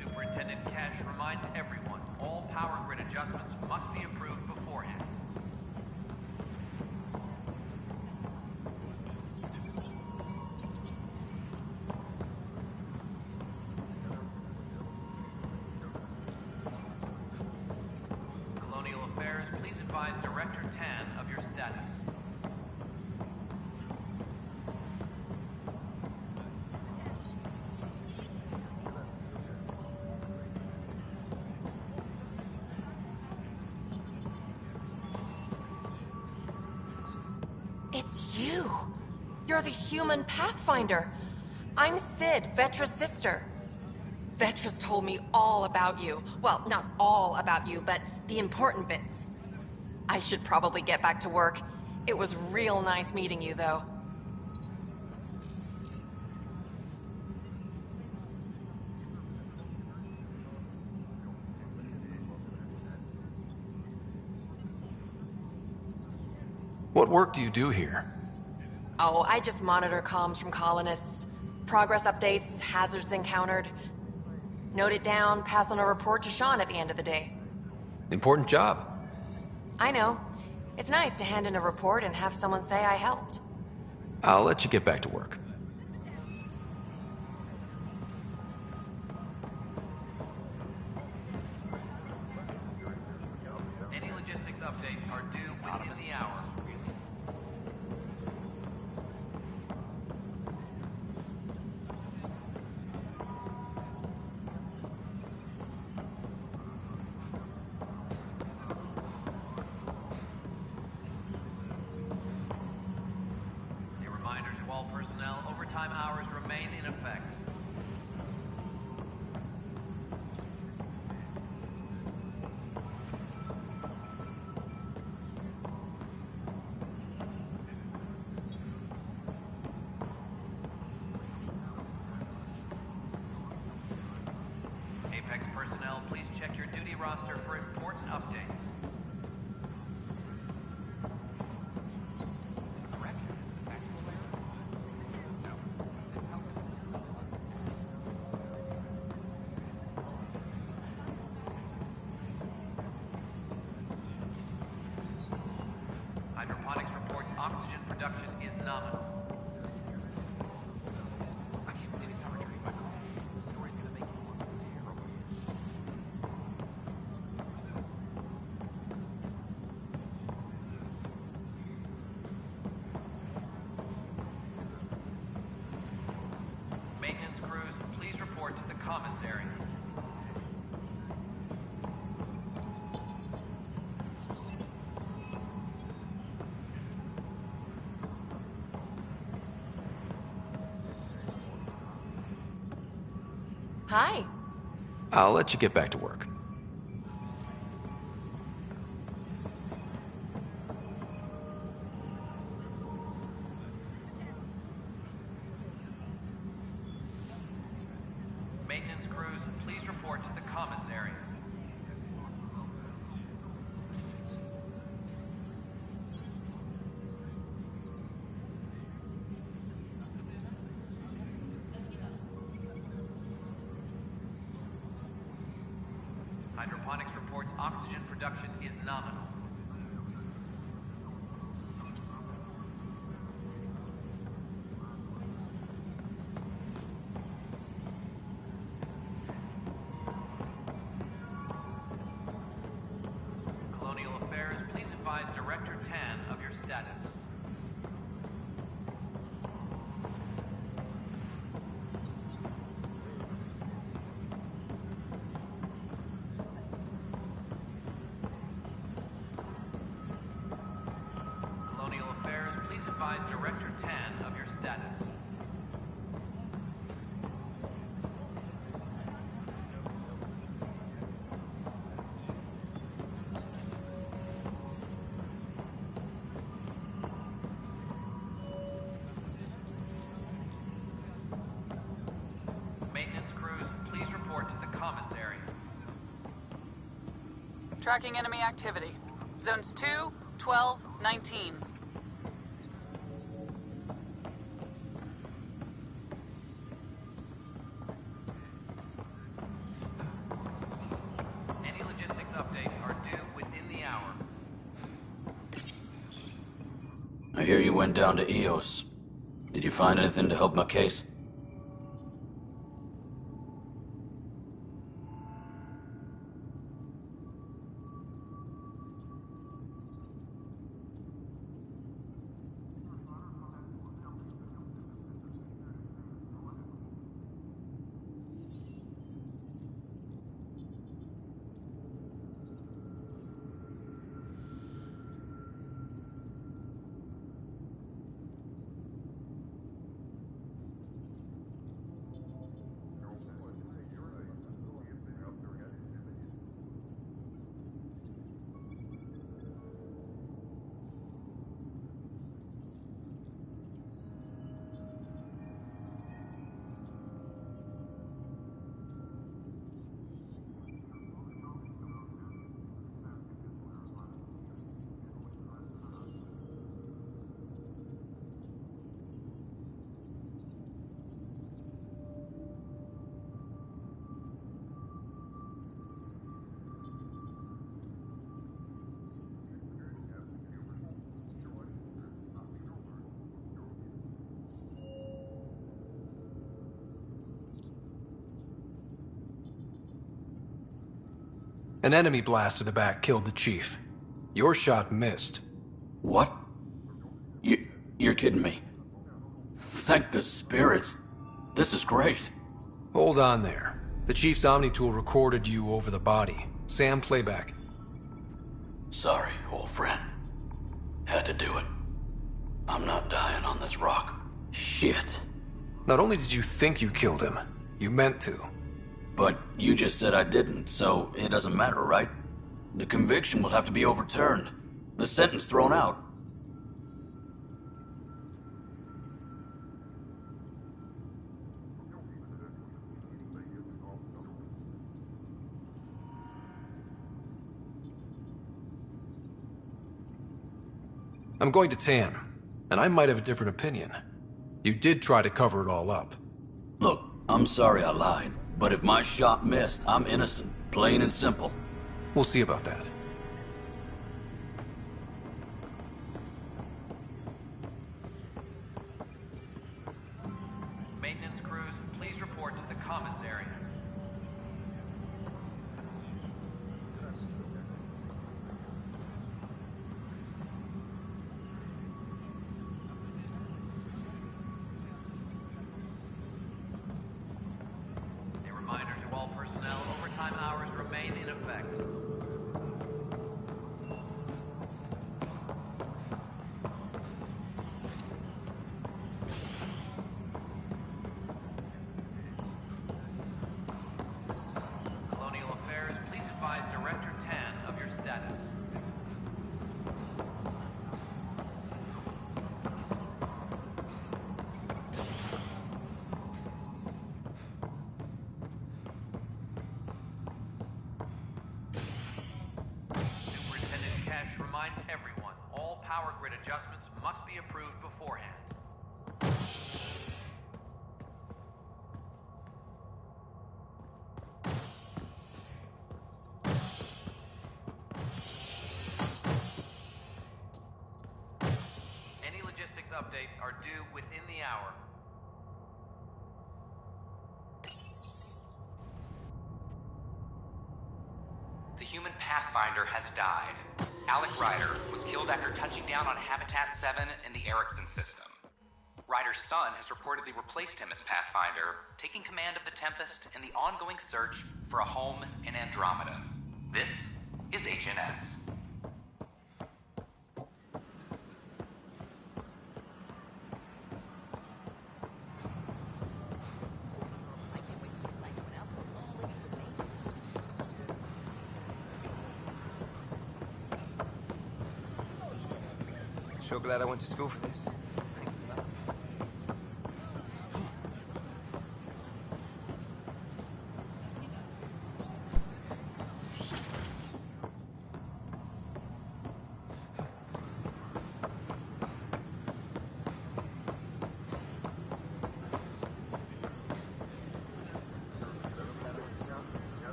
Superintendent Cash reminds everyone all power grid adjustments must be approved beforehand. Colonial Affairs, please advise Director Tan of your status. It's you! You're the human Pathfinder! I'm Sid, Vetra's sister. Vetra's told me all about you. Well, not all about you, but the important bits. I should probably get back to work. It was real nice meeting you, though. What work do you do here? Oh, I just monitor comms from colonists. Progress updates, hazards encountered. Note it down, pass on a report to Sean at the end of the day. Important job. I know. It's nice to hand in a report and have someone say I helped. I'll let you get back to work. Any logistics updates are due within the hour. A reminder to all personnel, overtime hours remain in effect. Apex personnel, please check your duty roster for important updates. Hydroponics reports oxygen production is nominal. I can't believe he's not returning my call. The story's gonna make him look terrible. Maintenance crews, please report to the commons area. Hi. I'll let you get back to work. Maintenance crews, please report to the commons area. Hydroponics reports oxygen production is nominal. Colonial Affairs, please advise Director Tan of your status. Maintenance crews, please report to the commons area. Tracking enemy activity. Zones 2, 12, 19. Any logistics updates are due within the hour. I hear you went down to EOS. Did you find anything to help my case? An enemy blast to the back killed the chief. Your shot missed. What? You're kidding me. Thank the spirits. This is great. Hold on there. The chief's Omni tool recorded you over the body. Sam, playback. Sorry, old friend. Had to do it. I'm not dying on this rock. Shit. Not only did you think you killed him, you meant to. But you just said I didn't, so it doesn't matter, right? The conviction will have to be overturned. The sentence thrown out. I'm going to Tan, and I might have a different opinion. You did try to cover it all up. Look, I'm sorry I lied, but if my shot missed, I'm innocent. Plain and simple. We'll see about that. Maintenance crews, please report to the commons area. A reminder to all personnel, overtime hours remain in effect. Colonial Affairs, please advise Director Tan of your status. Superintendent Cash reminds everyone, all power grid adjustments must be approved beforehand. Any logistics updates are due within the hour. The human Pathfinder has died. Alec Ryder was killed after touching down on Habitat 7 in the Erickson system. Ryder's son has reportedly replaced him as Pathfinder, taking command of the Tempest in the ongoing search for a home in Andromeda. This is HNS. Sure glad I went to school for this.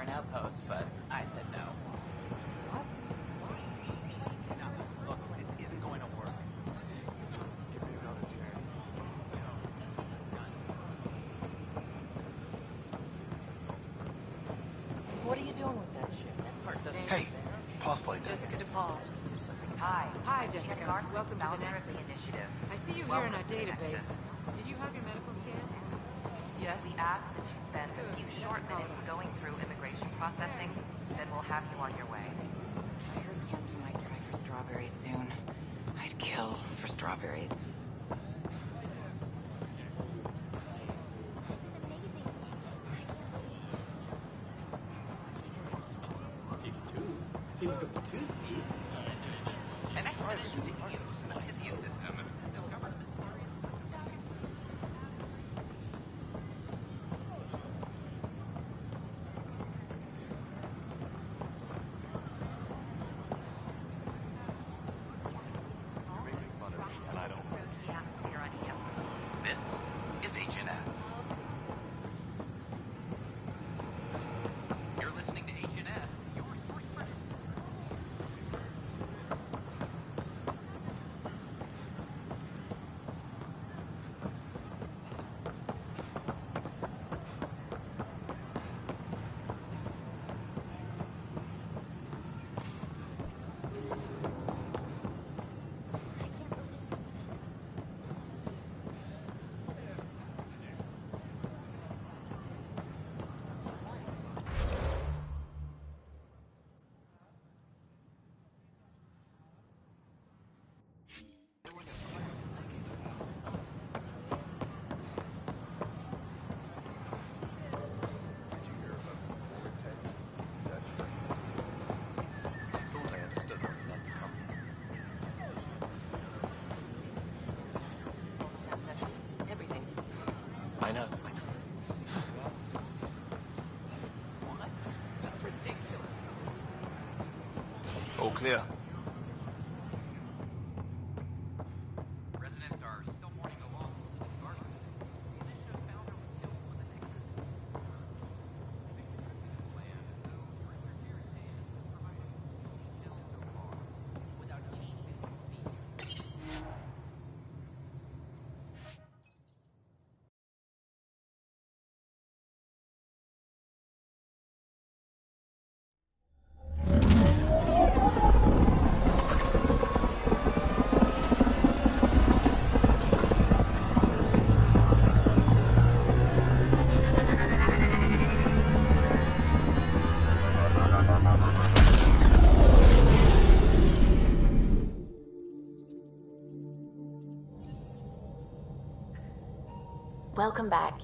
for an outpost, but I said no. What? Why? No, look, this isn't going to work. Just give me another chance. What are you doing with that ship? That part doesn't... Hey, Pathfinder. Jessica DePaul. Hi, Jessica. Welcome to the Nexus. I see you here in our database. Did you have your medical scan? Yes. We ask that you spend a few short minutes going through immigration processing, then we'll have you on your way. I heard Camden might try for strawberries soon. I'd kill for strawberries. An expedition to use the Pythia system discovered this You're making fun of me, and I don't like it. This is HNS. You're listening to HNS, your source for news. Did you hear about the vortex? I thought I understood what it meant to come. Everything. I know. What? That's ridiculous. All clear. Residents are still mourning the loss of Gene Garson. The initiative founder was killed when the Nexus hit the scourge. An official tribute is planned, though Director Jared Tan has provided few details so far. Without Gene being able to be here. Welcome back.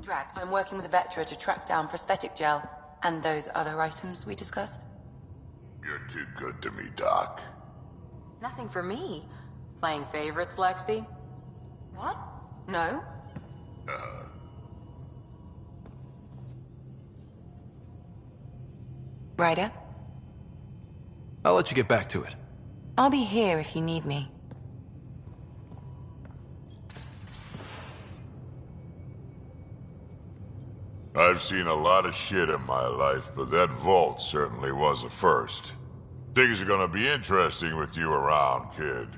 Drac, I'm working with Vectra to track down prosthetic gel and those other items we discussed. You're too good to me, Doc. Nothing for me. Playing favorites, Lexi? What? No? Ryder? I'll let you get back to it. I'll be here if you need me. I've seen a lot of shit in my life, but that vault certainly was a first. Things are gonna be interesting with you around, kid.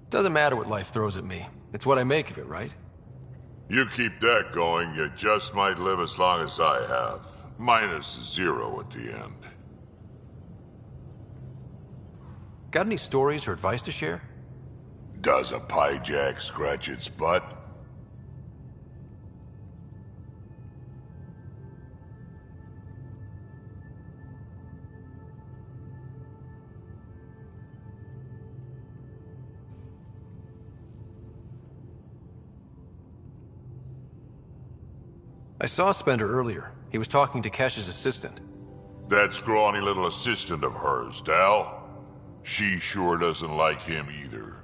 Doesn't matter what life throws at me. It's what I make of it, right? You keep that going, you just might live as long as I have. Minus 0 at the end. Got any stories or advice to share? Does a pie jack scratch its butt? I saw Spender earlier. He was talking to Kesh's assistant. That scrawny little assistant of hers, Dal? She sure doesn't like him either.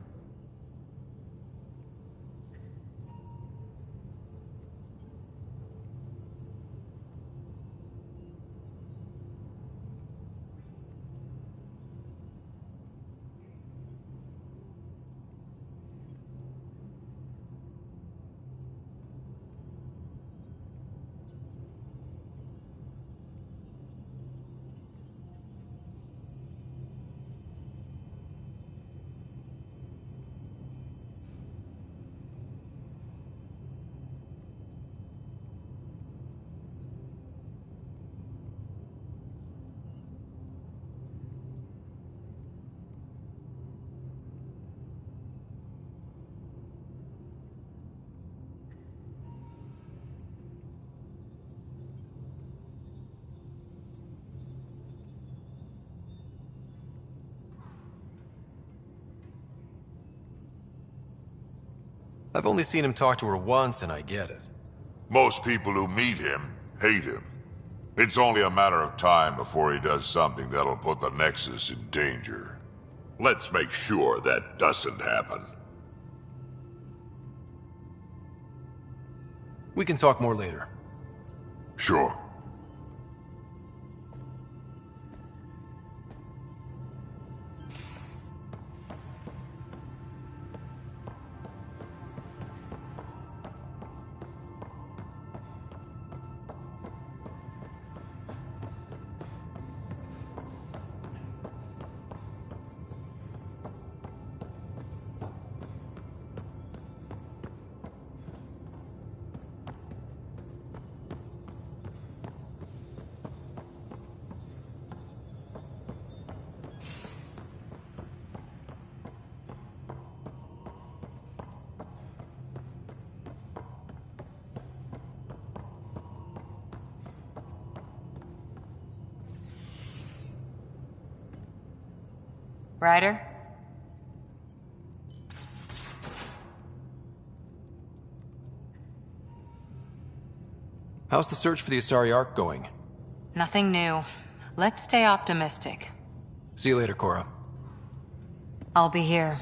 I've only seen him talk to her once, and I get it. Most people who meet him hate him. It's only a matter of time before he does something that'll put the Nexus in danger. Let's make sure that doesn't happen. We can talk more later. Sure. Ryder? How's the search for the Asari Ark going? Nothing new. Let's stay optimistic. See you later, Cora. I'll be here.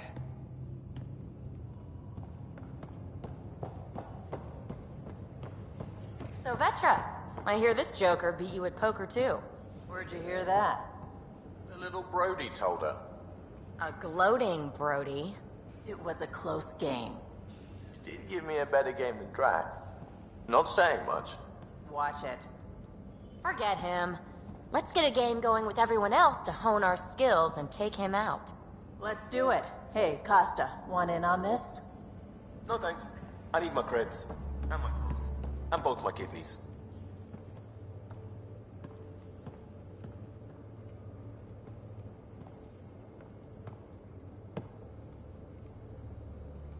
So, Vetra, I hear this joker beat you at poker too. Where'd you hear that? The little Brody told her. A gloating Brody. It was a close game. Did give me a better game than Drac. Not saying much. Watch it. Forget him. Let's get a game going with everyone else to hone our skills and take him out. Let's do it. Hey, Costa, want in on this? No thanks. I need my creds. And my clothes. And both my kidneys.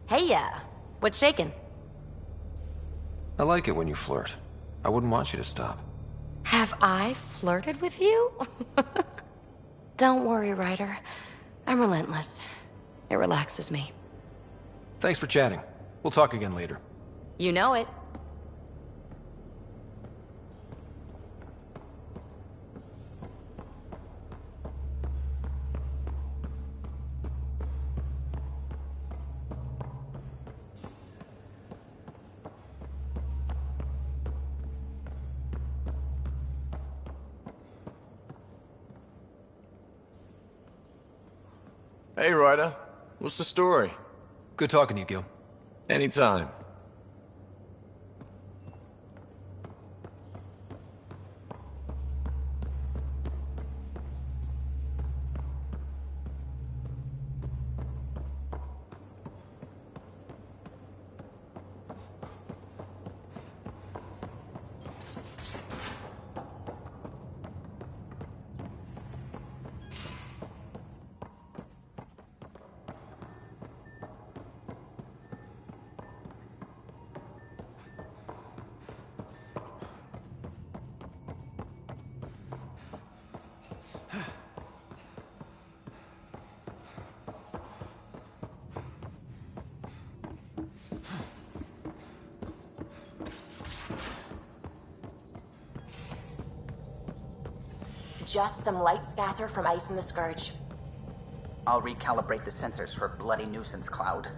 Hey, yeah. What's shaking? I like it when you flirt. I wouldn't want you to stop. Have I flirted with you? Don't worry, Ryder. I'm relentless. It relaxes me. Thanks for chatting. We'll talk again later. You know it. Hey, Ryder. What's the story? Good talking to you, Gil. Anytime. Just some light scatter from ice in the Scourge. I'll recalibrate the sensors for bloody nuisance cloud.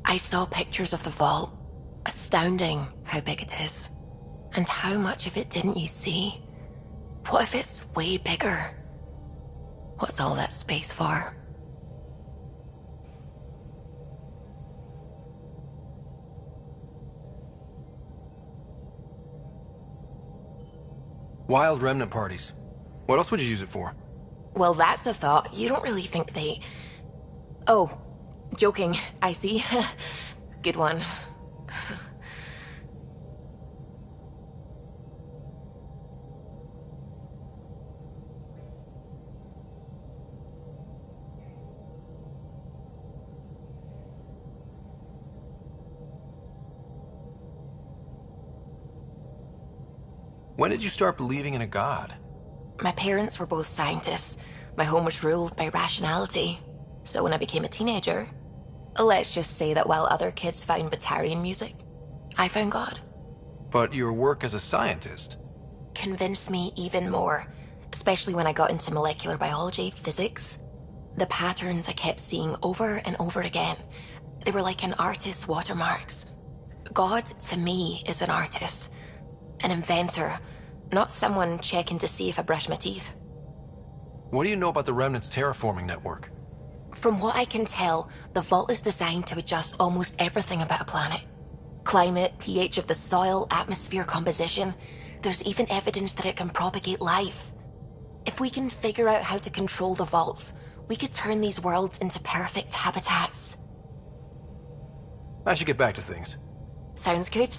I saw pictures of the vault. Astounding how big it is. And how much of it didn't you see? What if it's way bigger? What's all that space for? Wild remnant parties. What else would you use it for? Well, that's a thought. You don't really think they... Oh, joking. I see. Good one. When did you start believing in a god? My parents were both scientists. My home was ruled by rationality. So when I became a teenager, let's just say that while other kids found Batarian music, I found God. But your work as a scientist... Convinced me even more, especially when I got into molecular biology, physics. The patterns I kept seeing over and over again, they were like an artist's watermarks. God, to me, is an artist. An inventor, not someone checking to see if I brush my teeth. What do you know about the Remnant's terraforming network? From what I can tell, the vault is designed to adjust almost everything about a planet. Climate, pH of the soil, atmosphere composition. There's even evidence that it can propagate life. If we can figure out how to control the vaults, we could turn these worlds into perfect habitats. I should get back to things. Sounds good.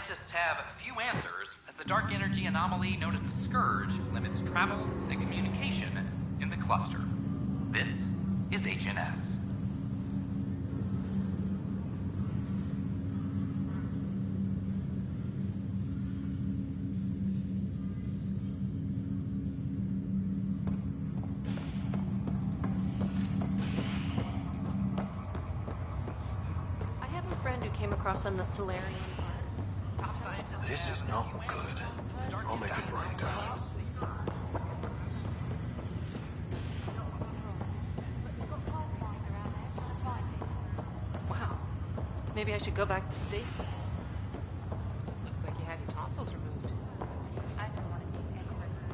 scientists have few answers, as the dark energy anomaly known as the Scourge limits travel and communication in the cluster. This is HNS. Came across on the Solarian part. This is not good. I'll make it right down. Wow. Maybe I should go back to Stacy. Looks like you had your tonsils removed. I don't want to take any risks.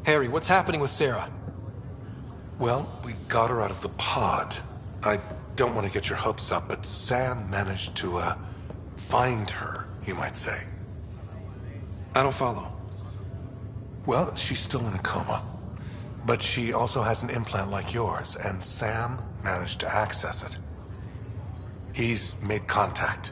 Harry, what's happening with Sarah? Well, we got her out of the pod. I don't want to get your hopes up, but Sam managed to, find her, you might say. I don't follow. Well, she's still in a coma. But she also has an implant like yours, and Sam managed to access it. He's made contact.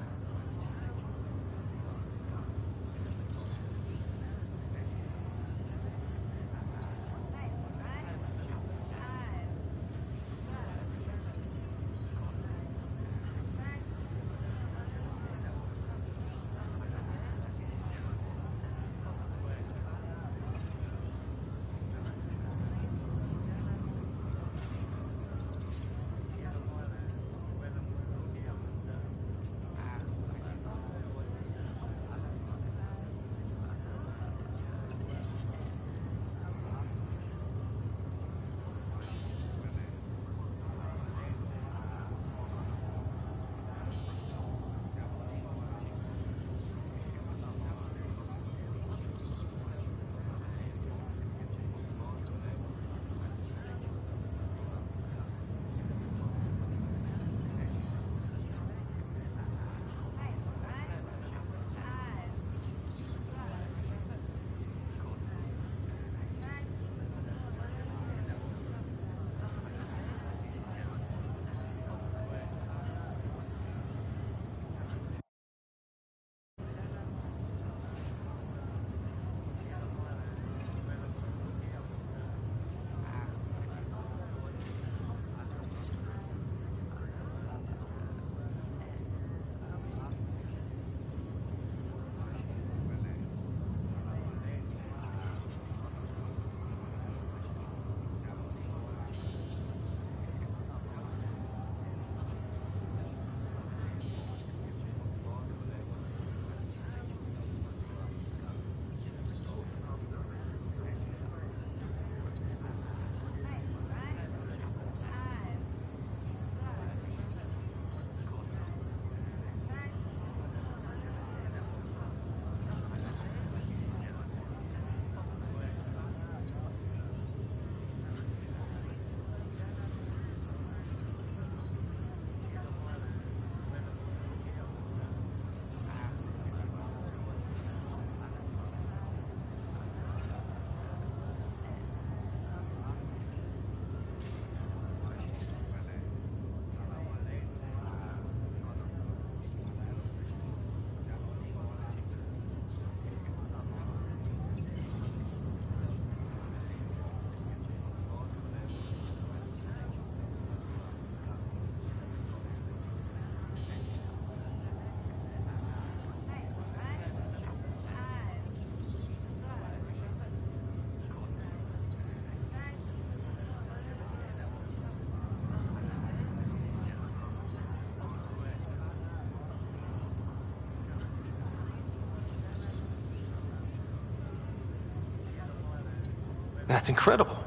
That's incredible.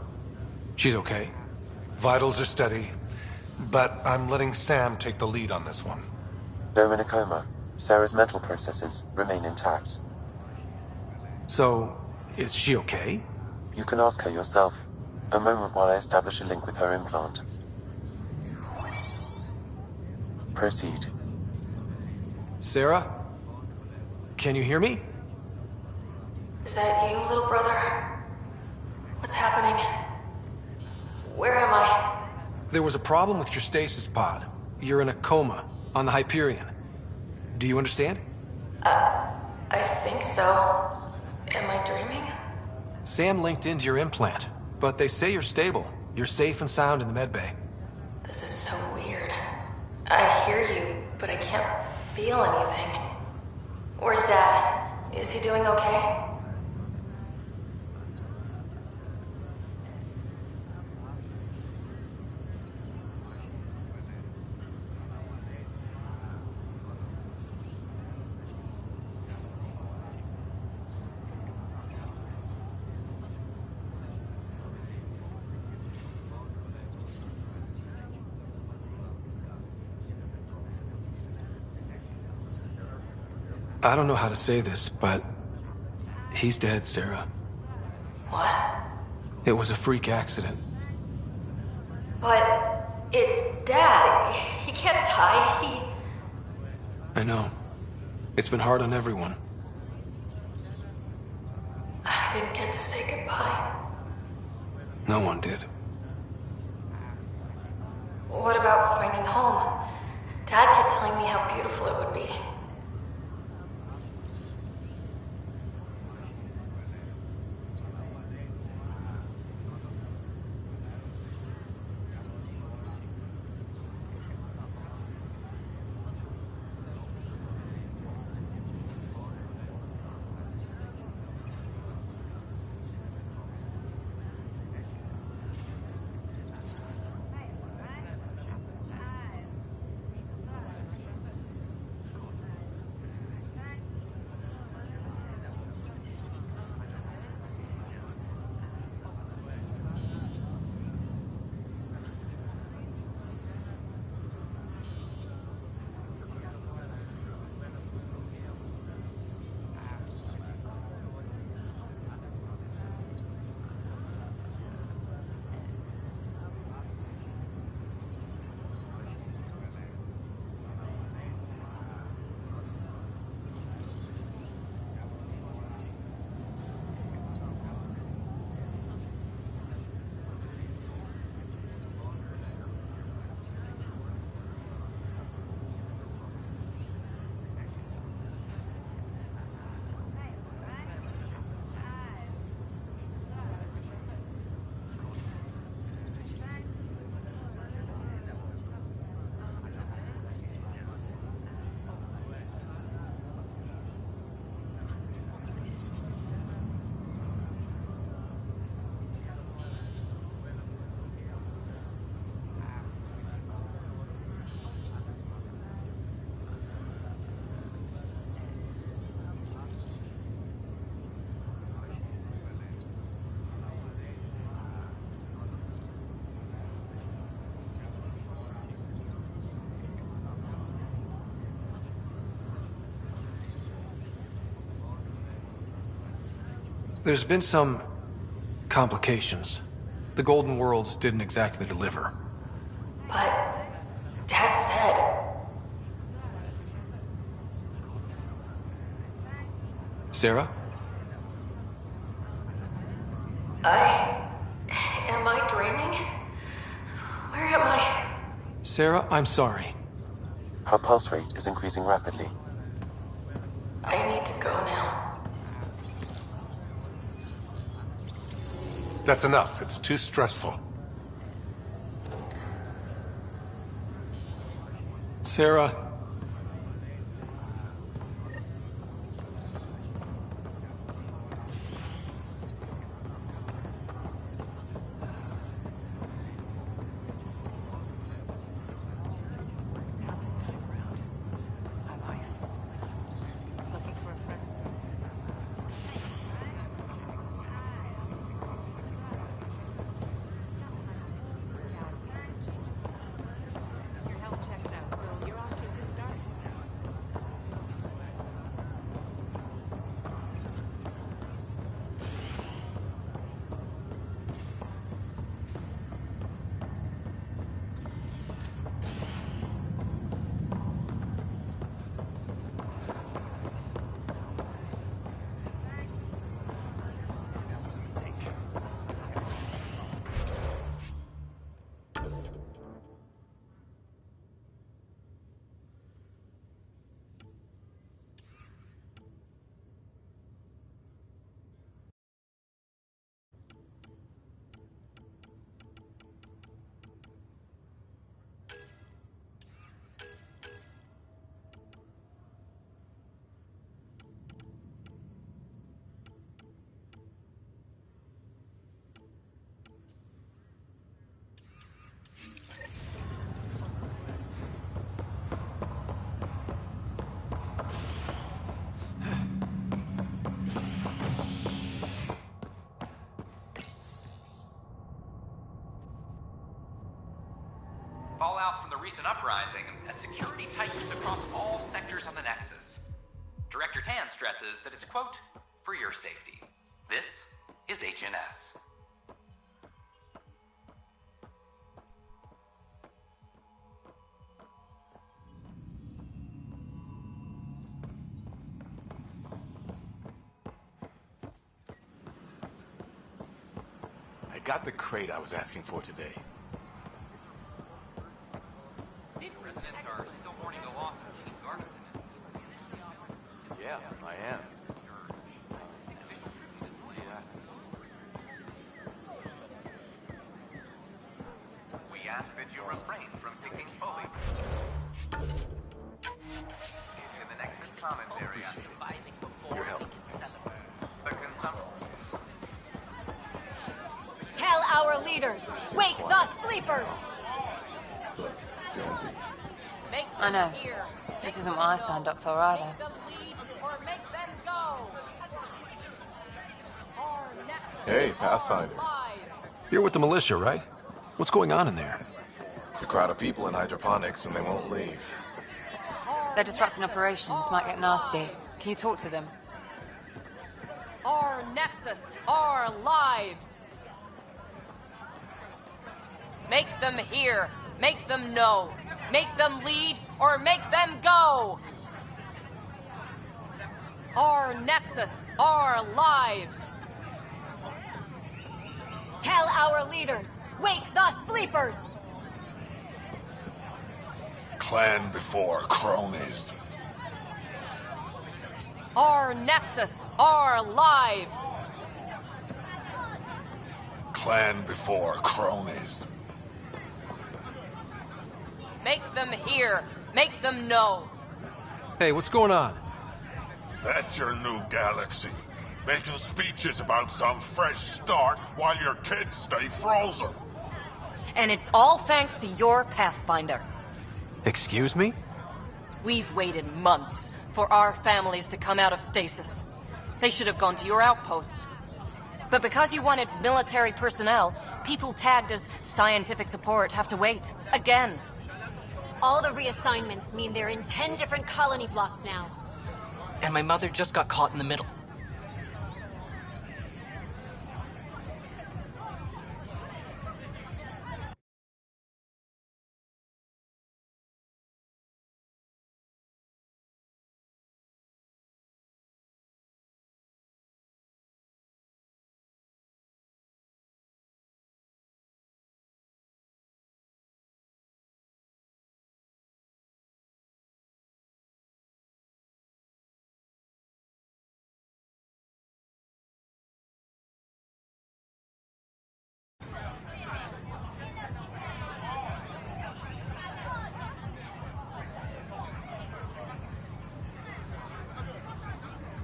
She's okay. Vitals are steady, but I'm letting Sam take the lead on this one. Though in a coma, Sarah's mental processes remain intact. So, is she okay? You can ask her yourself. A moment while I establish a link with her implant. Sarah? Can you hear me? Is that you, little brother? What's happening? Where am I? There was a problem with your stasis pod. You're in a coma on the Hyperion. Do you understand? I think so. Am I dreaming? Sam linked into your implant, but they say you're stable. You're safe and sound in the medbay. This is so weird. I hear you, but I can't feel anything. Where's Dad? Is he doing okay? I don't know how to say this, but he's dead, Sarah. What? It was a freak accident. But it's Dad. He can't die. I know. It's been hard on everyone. I didn't get to say goodbye. No one did. What about finding home? Dad kept telling me how beautiful it would be. There's been some complications. The Golden Worlds didn't exactly deliver. But Dad said... Sarah? Am I dreaming? Where am I? Sarah, I'm sorry. Her pulse rate is increasing rapidly. I need to go now. That's enough. It's too stressful. Sarah. recent uprising as security tightens across all sectors on the Nexus. Director Tan stresses that it's, quote, for your safety. This is HNS. I got the crate I was asking for today. Residents are still mourning the loss of Gene Garson. Yeah, I am. We ask that you refrain from picking foliage. In the Nexus Commons area, surviving before your help. The consumption. Tell our leaders, wake the sleepers! Look, Jonesy. I know. This isn't what I signed up for either. Hey, Pathfinder. You're with the militia, right? What's going on in there? The crowd of people in hydroponics and they won't leave. They're disrupting operations, might get nasty. Can you talk to them? Our Nexus, our lives. Make them hear, make them know, make them lead, or make them go. Our Nexus, our lives. Tell our leaders, wake the sleepers! Clan before cronies. Our Nexus, our lives. Clan before cronies. Make them hear, make them know. Hey, what's going on? That's your new galaxy. Making speeches about some fresh start while your kids stay frozen. And it's all thanks to your Pathfinder. Excuse me? We've waited months for our families to come out of stasis. They should have gone to your outpost. But because you wanted military personnel, people tagged as scientific support have to wait. Again. All the reassignments mean they're in 10 different colony blocks now. And my mother just got caught in the middle.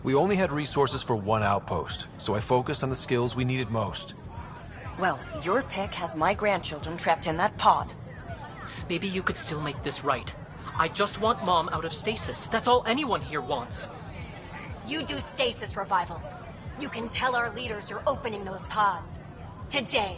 We only had resources for one outpost, so I focused on the skills we needed most. Well, your pick has my grandchildren trapped in that pod. Maybe you could still make this right. I just want Mom out of stasis. That's all anyone here wants. You do stasis revivals. You can tell our leaders you're opening those pods. Today.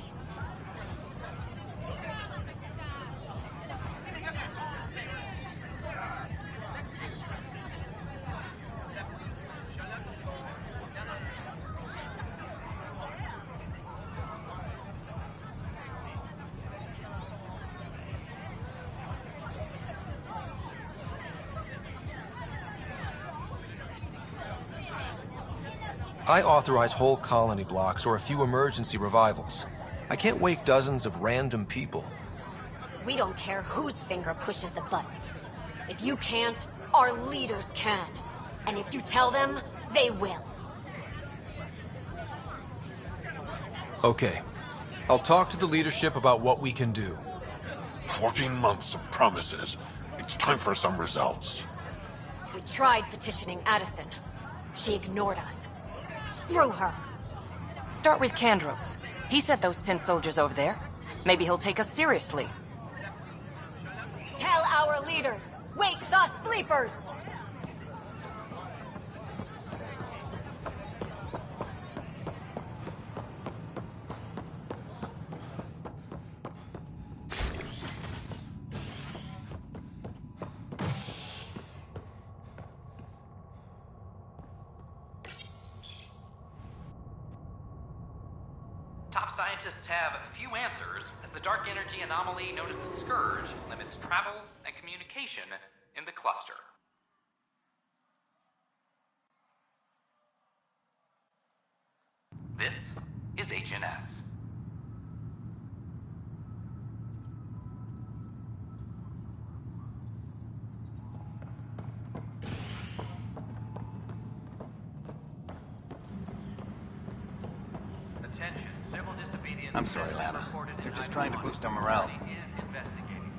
I authorize whole colony blocks or a few emergency revivals. I can't wake dozens of random people. We don't care whose finger pushes the button. If you can't, our leaders can. And if you tell them, they will. Okay. I'll talk to the leadership about what we can do. 14 months of promises. It's time for some results. We tried petitioning Addison. She ignored us. Screw her. Start with Kandros. He sent those 10 soldiers over there. Maybe he'll take us seriously. Tell our leaders, wake the sleepers! top scientists have few answers, as the dark energy anomaly known as the Scourge limits travel and communication in the cluster. This is HNS. Attention, civil disobedience. I'm sorry, Lana. They're just trying to boost our morale. Is investigating.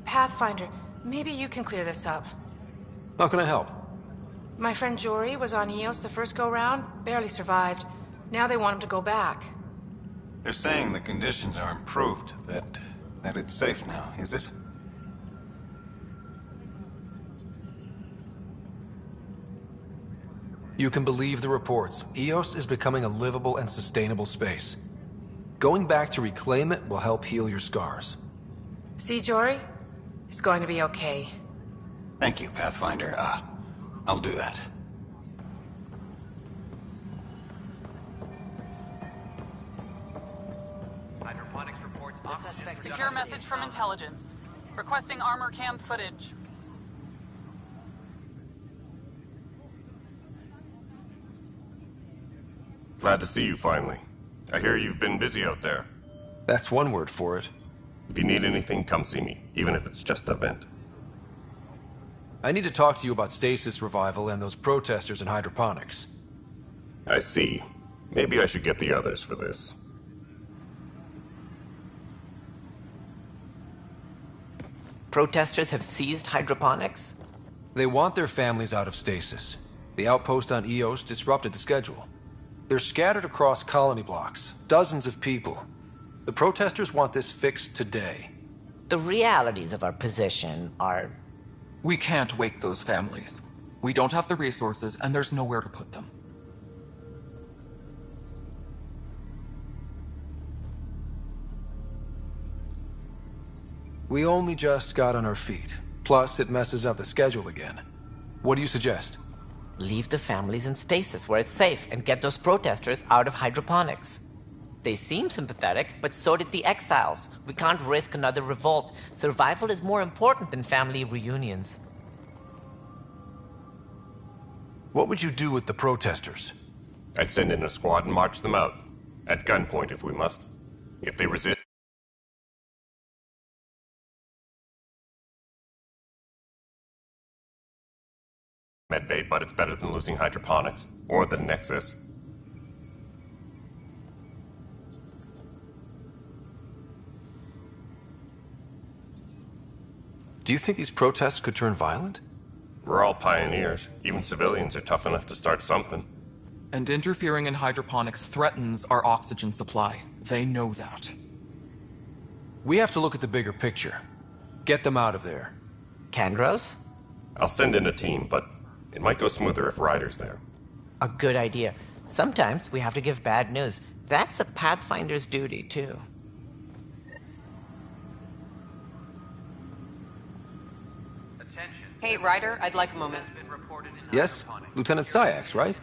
Pathfinder, maybe you can clear this up. How can I help? My friend Jory was on Eos the first go-round, barely survived. Now they want him to go back. They're saying the conditions are improved, that it's safe now, is it? You can believe the reports. Eos is becoming a livable and sustainable space. Going back to reclaim it will help heal your scars. See, Jory? It's going to be okay. Thank you, Pathfinder. I'll do that. Hydroponics reports oxygen Secure message from intelligence. Requesting armor cam footage. Glad to see you finally. I hear you've been busy out there. That's one word for it. If you need anything, come see me, even if it's just a vent. I need to talk to you about stasis revival and those protesters in hydroponics. I see. Maybe I should get the others for this. Protesters have seized hydroponics? They want their families out of stasis. The outpost on Eos disrupted the schedule. They're scattered across colony blocks, dozens of people. The protesters want this fixed today. The realities of our position are... We can't wake those families. We don't have the resources, and there's nowhere to put them. We only just got on our feet. Plus, it messes up the schedule again. What do you suggest? Leave the families in stasis where it's safe and get those protesters out of hydroponics. They seem sympathetic, but so did the exiles. We can't risk another revolt. Survival is more important than family reunions. What would you do with the protesters? I'd send in a squad and march them out. At gunpoint if we must. If they resist... Medbay, but it's better than losing hydroponics. Or the Nexus. Do you think these protests could turn violent? We're all pioneers. Even civilians are tough enough to start something. And interfering in hydroponics threatens our oxygen supply. They know that. We have to look at the bigger picture. Get them out of there. Kandros? I'll send in a team, but it might go smoother if Ryder's there. A good idea. Sometimes we have to give bad news. That's a Pathfinder's duty, too. Hey, Ryder, I'd like a moment. Yes? Lieutenant Syax, right?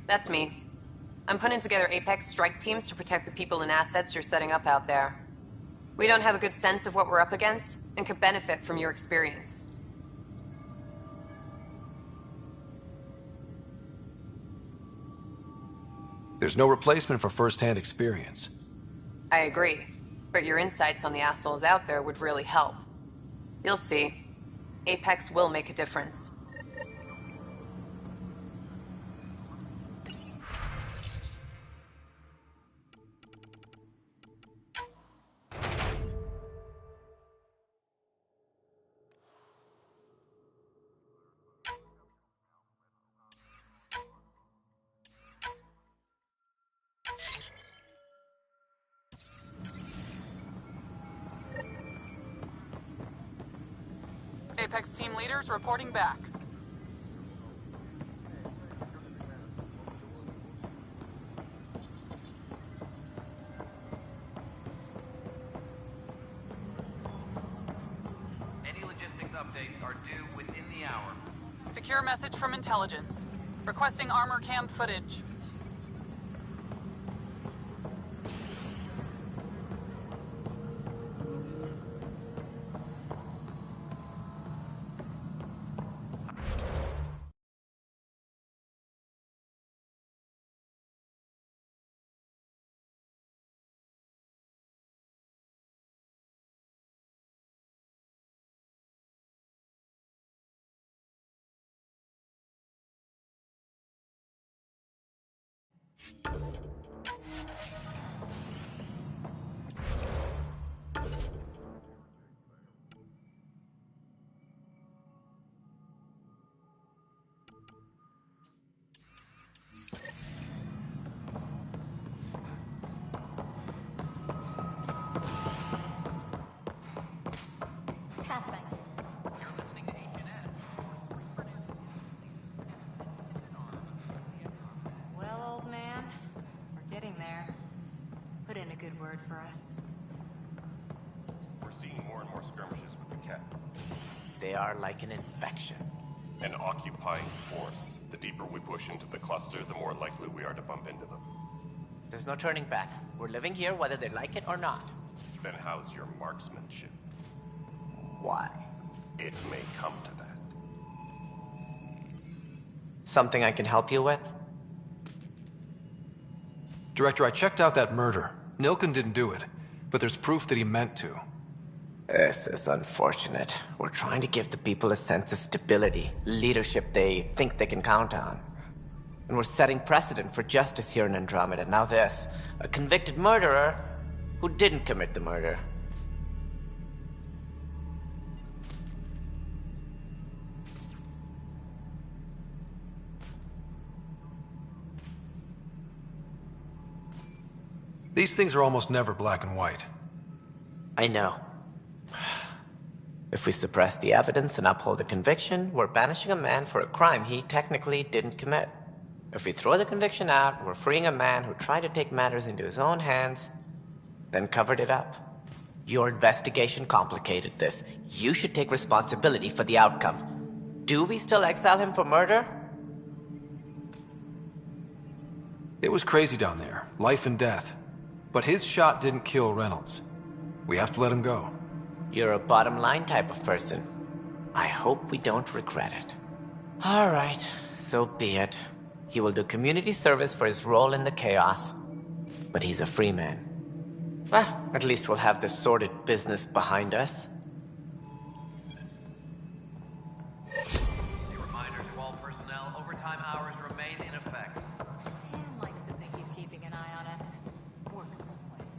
That's me. I'm putting together Apex strike teams to protect the people and assets you're setting up out there. We don't have a good sense of what we're up against, and could benefit from your experience. There's no replacement for first-hand experience. I agree, but your insights on the assholes out there would really help. You'll see. Apex will make a difference. Apex team leaders reporting back. Any logistics updates are due within the hour. Secure message from intelligence. Requesting armor cam footage. Well, old man, we're getting there. Put in a good word for us. We're seeing more and more skirmishes with the Ket. They are like an infection. An occupying force. The deeper we push into the cluster, the more likely we are to bump into them. There's no turning back. We're living here whether they like it or not. Then how's your marksmanship? Why? It may come to that. Something I can help you with? Director, I checked out that murder. Nilkin didn't do it, but there's proof that he meant to. This is unfortunate. We're trying to give the people a sense of stability, leadership they think they can count on. And we're setting precedent for justice here in Andromeda. Now this, a convicted murderer who didn't commit the murder. These things are almost never black and white. I know. If we suppress the evidence and uphold the conviction, we're banishing a man for a crime he technically didn't commit. If we throw the conviction out, we're freeing a man who tried to take matters into his own hands, then covered it up. Your investigation complicated this. You should take responsibility for the outcome. Do we still exile him for murder? It was crazy down there, life and death. But his shot didn't kill Reynolds. We have to let him go. You're a bottom line type of person. I hope we don't regret it. All right, so be it. He will do community service for his role in the chaos. But he's a free man. Well, at least we'll have this sordid business behind us. A reminder to all personnel, overtime hours remain in effect. Tam likes to think he's keeping an eye on us. Works both ways.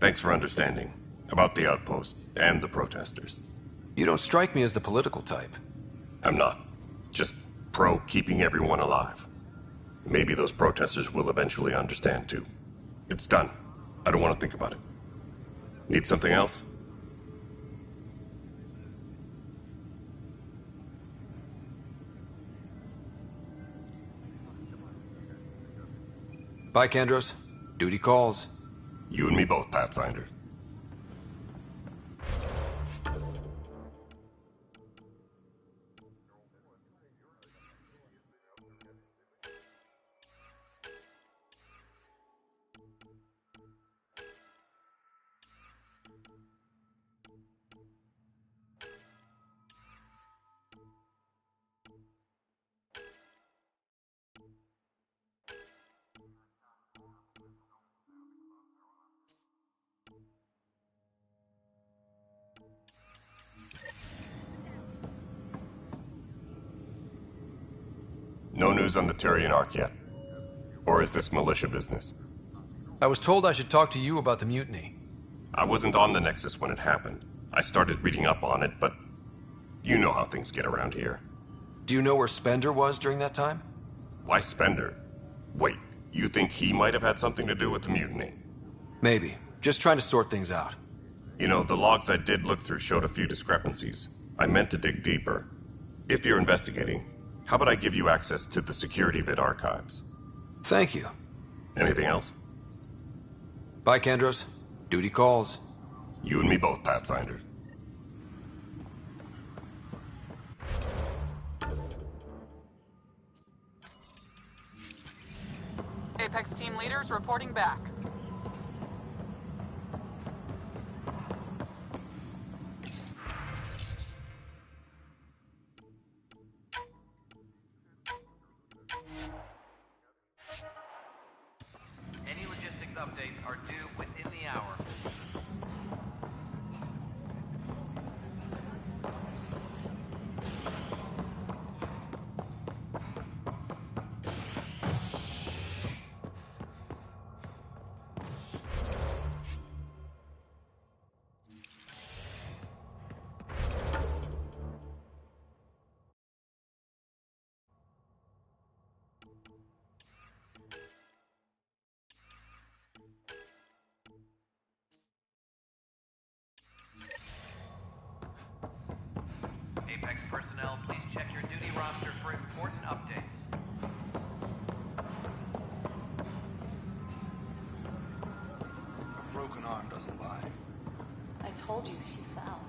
Thanks for understanding. About the outpost and the protesters. You don't strike me as the political type. I'm not. Just pro keeping everyone alive. Maybe those protesters will eventually understand too. It's done. I don't want to think about it. Need something else? Bye, Kandros. Duty calls. You and me both, Pathfinder. No news on the Turian Ark yet? Or is this militia business? I was told I should talk to you about the mutiny. I wasn't on the Nexus when it happened. I started reading up on it, but you know how things get around here. Do you know where Spender was during that time? Why Spender? Wait, you think he might have had something to do with the mutiny? Maybe. Just trying to sort things out. You know, the logs I did look through showed a few discrepancies. I meant to dig deeper. If you're investigating, how about I give you access to the security vid archives? Thank you. Anything else? Bye, Kendros. Duty calls. You and me both, Pathfinder. Apex team leaders reporting back. Any logistics updates are due within the hour. Apex personnel, please check your duty roster for important updates. A broken arm doesn't lie. I told you she fell.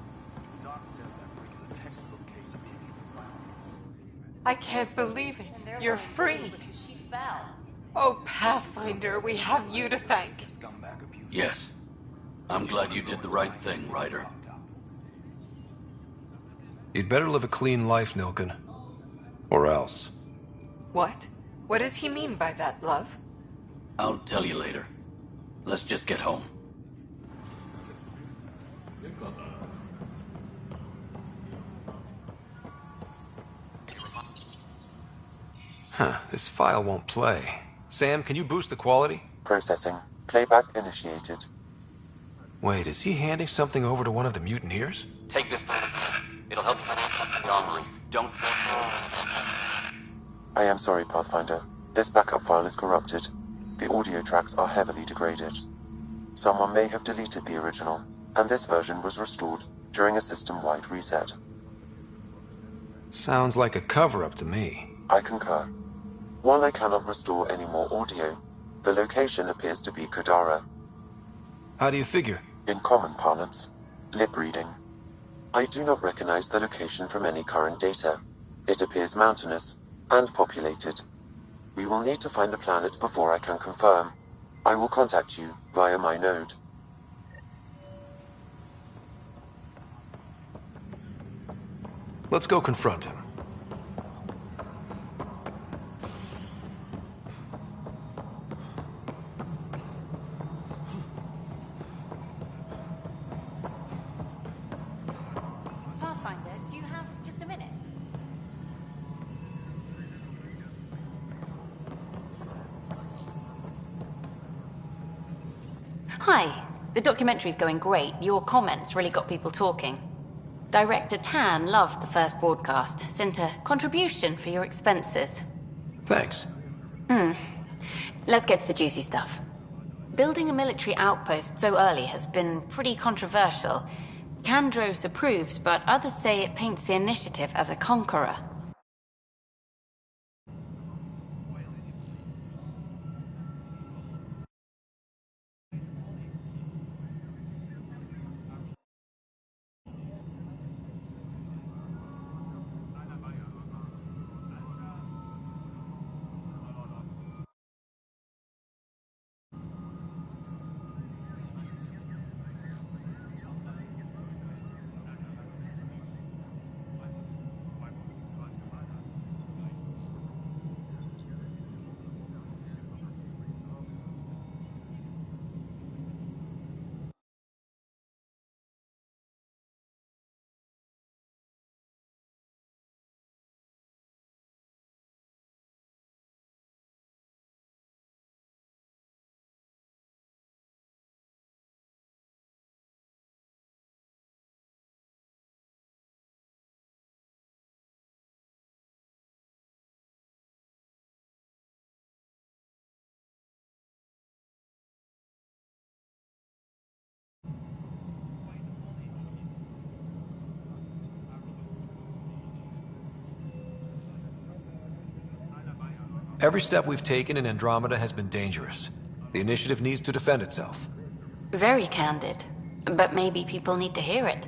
Doc says that freak is a textbook case of medieval violence. I can't believe it. You're free. Because she fell. Oh, Pathfinder, we have you to thank. Yes. I'm glad you did the right thing, Ryder. You'd better live a clean life, Nilken. Or else. What? What does he mean by that, love? I'll tell you later. Let's just get home. Huh, this file won't play. Sam, can you boost the quality? Processing. Playback initiated. Wait, is he handing something over to one of the mutineers? Take this. It'll help you with the armory. Don't... I am sorry, Pathfinder. This backup file is corrupted. The audio tracks are heavily degraded. Someone may have deleted the original, and this version was restored during a system-wide reset. Sounds like a cover-up to me. I concur. While I cannot restore any more audio, the location appears to be Kadara. How do you figure? In common parlance, lip reading. I do not recognize the location from any current data. It appears mountainous and populated. We will need to find the planet before I can confirm. I will contact you via my node. Let's go confront him. Pathfinder, do you have just a minute? Hi. The documentary's going great. Your comments really got people talking. Director Tan loved the first broadcast. Sent a contribution for your expenses. Thanks. Let's get to the juicy stuff. Building a military outpost so early has been pretty controversial. Kandros approves, but others say it paints the initiative as a conqueror. Every step we've taken in Andromeda has been dangerous. The initiative needs to defend itself. Very candid. But maybe people need to hear it.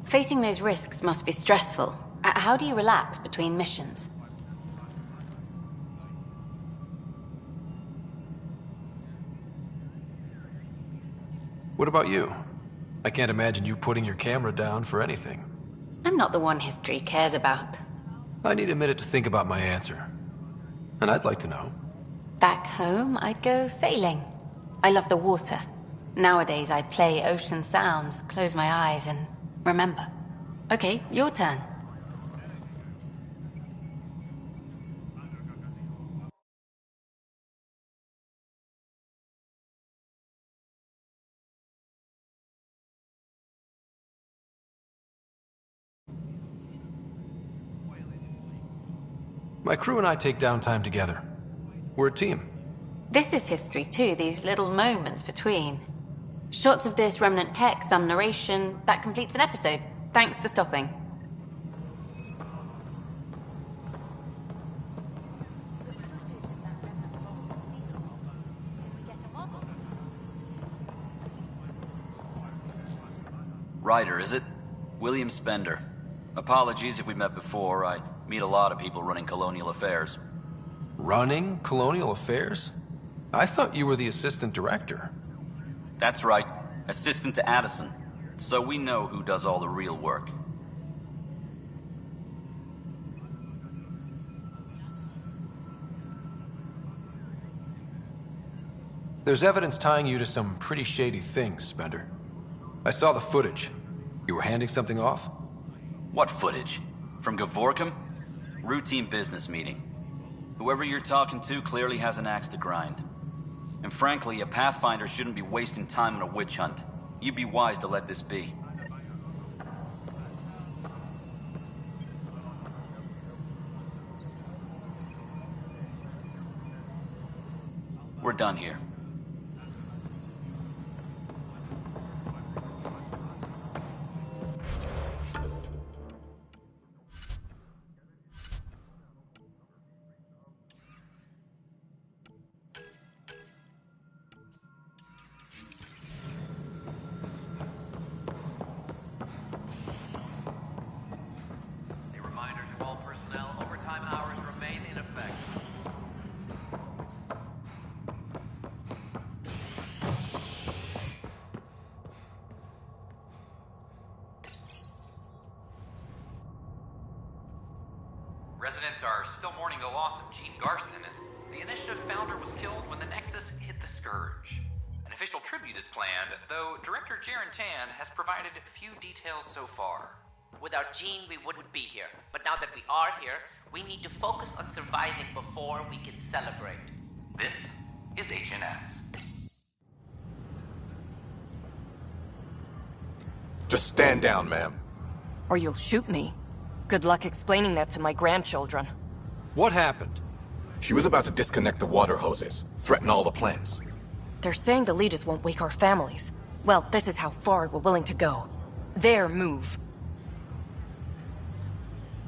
Facing those risks must be stressful. How do you relax between missions? What about you? I can't imagine you putting your camera down for anything. I'm not the one history cares about. I need a minute to think about my answer. And I'd like to know. Back home, I'd go sailing. I love the water. Nowadays, I play ocean sounds, close my eyes, and remember. Okay, your turn. My crew and I take downtime together. We're a team. This is history too, these little moments between. Shots of this remnant tech, some narration, that completes an episode. Thanks for stopping. Ryder, is it? William Spender. Apologies if we met before. I meet a lot of people running colonial affairs. Running colonial affairs? I thought you were the assistant director. That's right. Assistant to Addison. So we know who does all the real work. There's evidence tying you to some pretty shady things, Spender. I saw the footage. You were handing something off? What footage? From Gavorkum? Routine business meeting. Whoever you're talking to clearly has an axe to grind. And frankly, a Pathfinder shouldn't be wasting time on a witch hunt. You'd be wise to let this be. We're done here. Residents are still mourning the loss of Gene Garson. The initiative founder was killed when the Nexus hit the Scourge. An official tribute is planned, though Director Jaren Tan has provided few details so far. Without Gene, we wouldn't be here. But now that we are here, we need to focus on surviving before we can celebrate. This is HNS. Just stand down, ma'am. Or you'll shoot me. Good luck explaining that to my grandchildren. What happened? She was about to disconnect the water hoses, threaten all the plants. They're saying the leaders won't wake our families. Well, this is how far we're willing to go. Their move.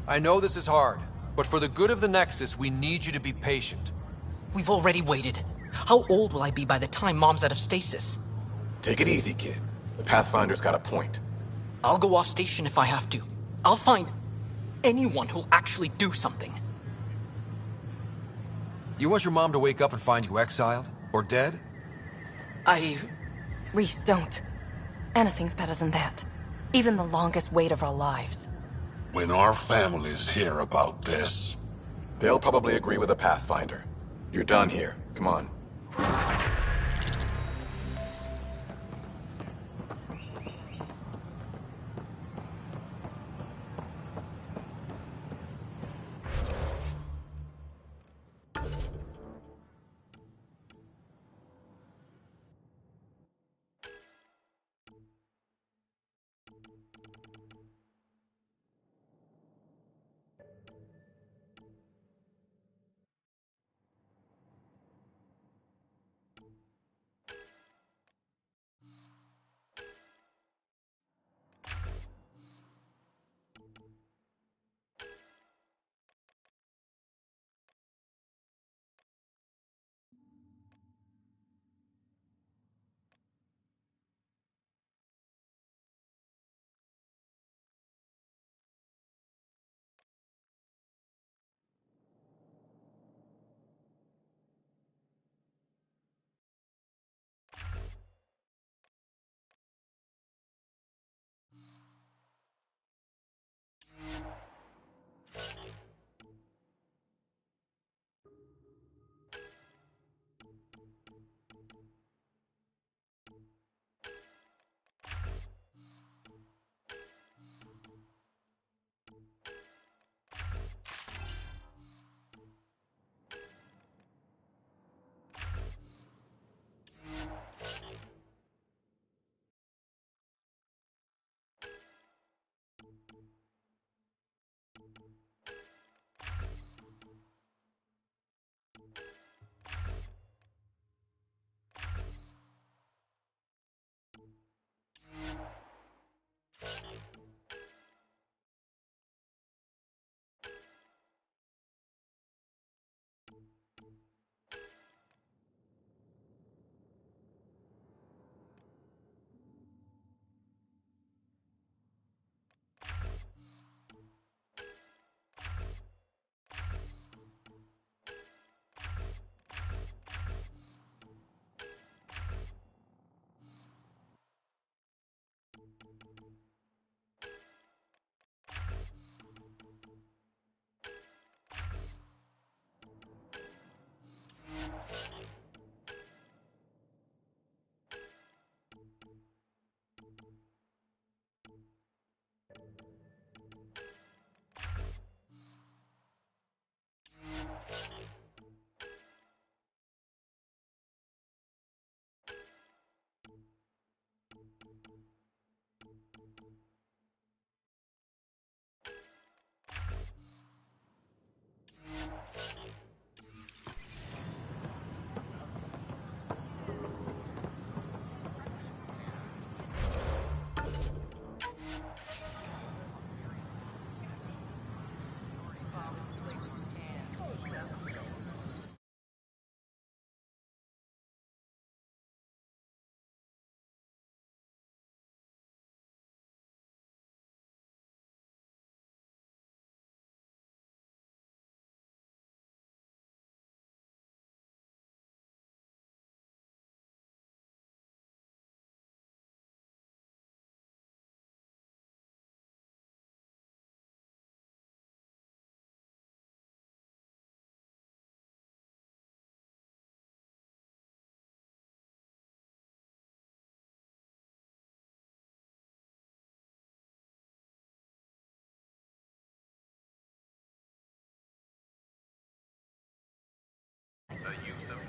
I know this is hard, but for the good of the Nexus, we need you to be patient. We've already waited. How old will I be by the time Mom's out of stasis? Take it easy, kid. The Pathfinder's got a point. I'll go off station if I have to. I'll find anyone who'll actually do something. You want your mom to wake up and find you exiled? Or dead? Reese, don't. Anything's better than that. Even the longest wait of our lives. When our families hear about this... They'll probably agree with the Pathfinder. You're done here. Come on.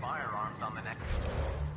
firearms on the next.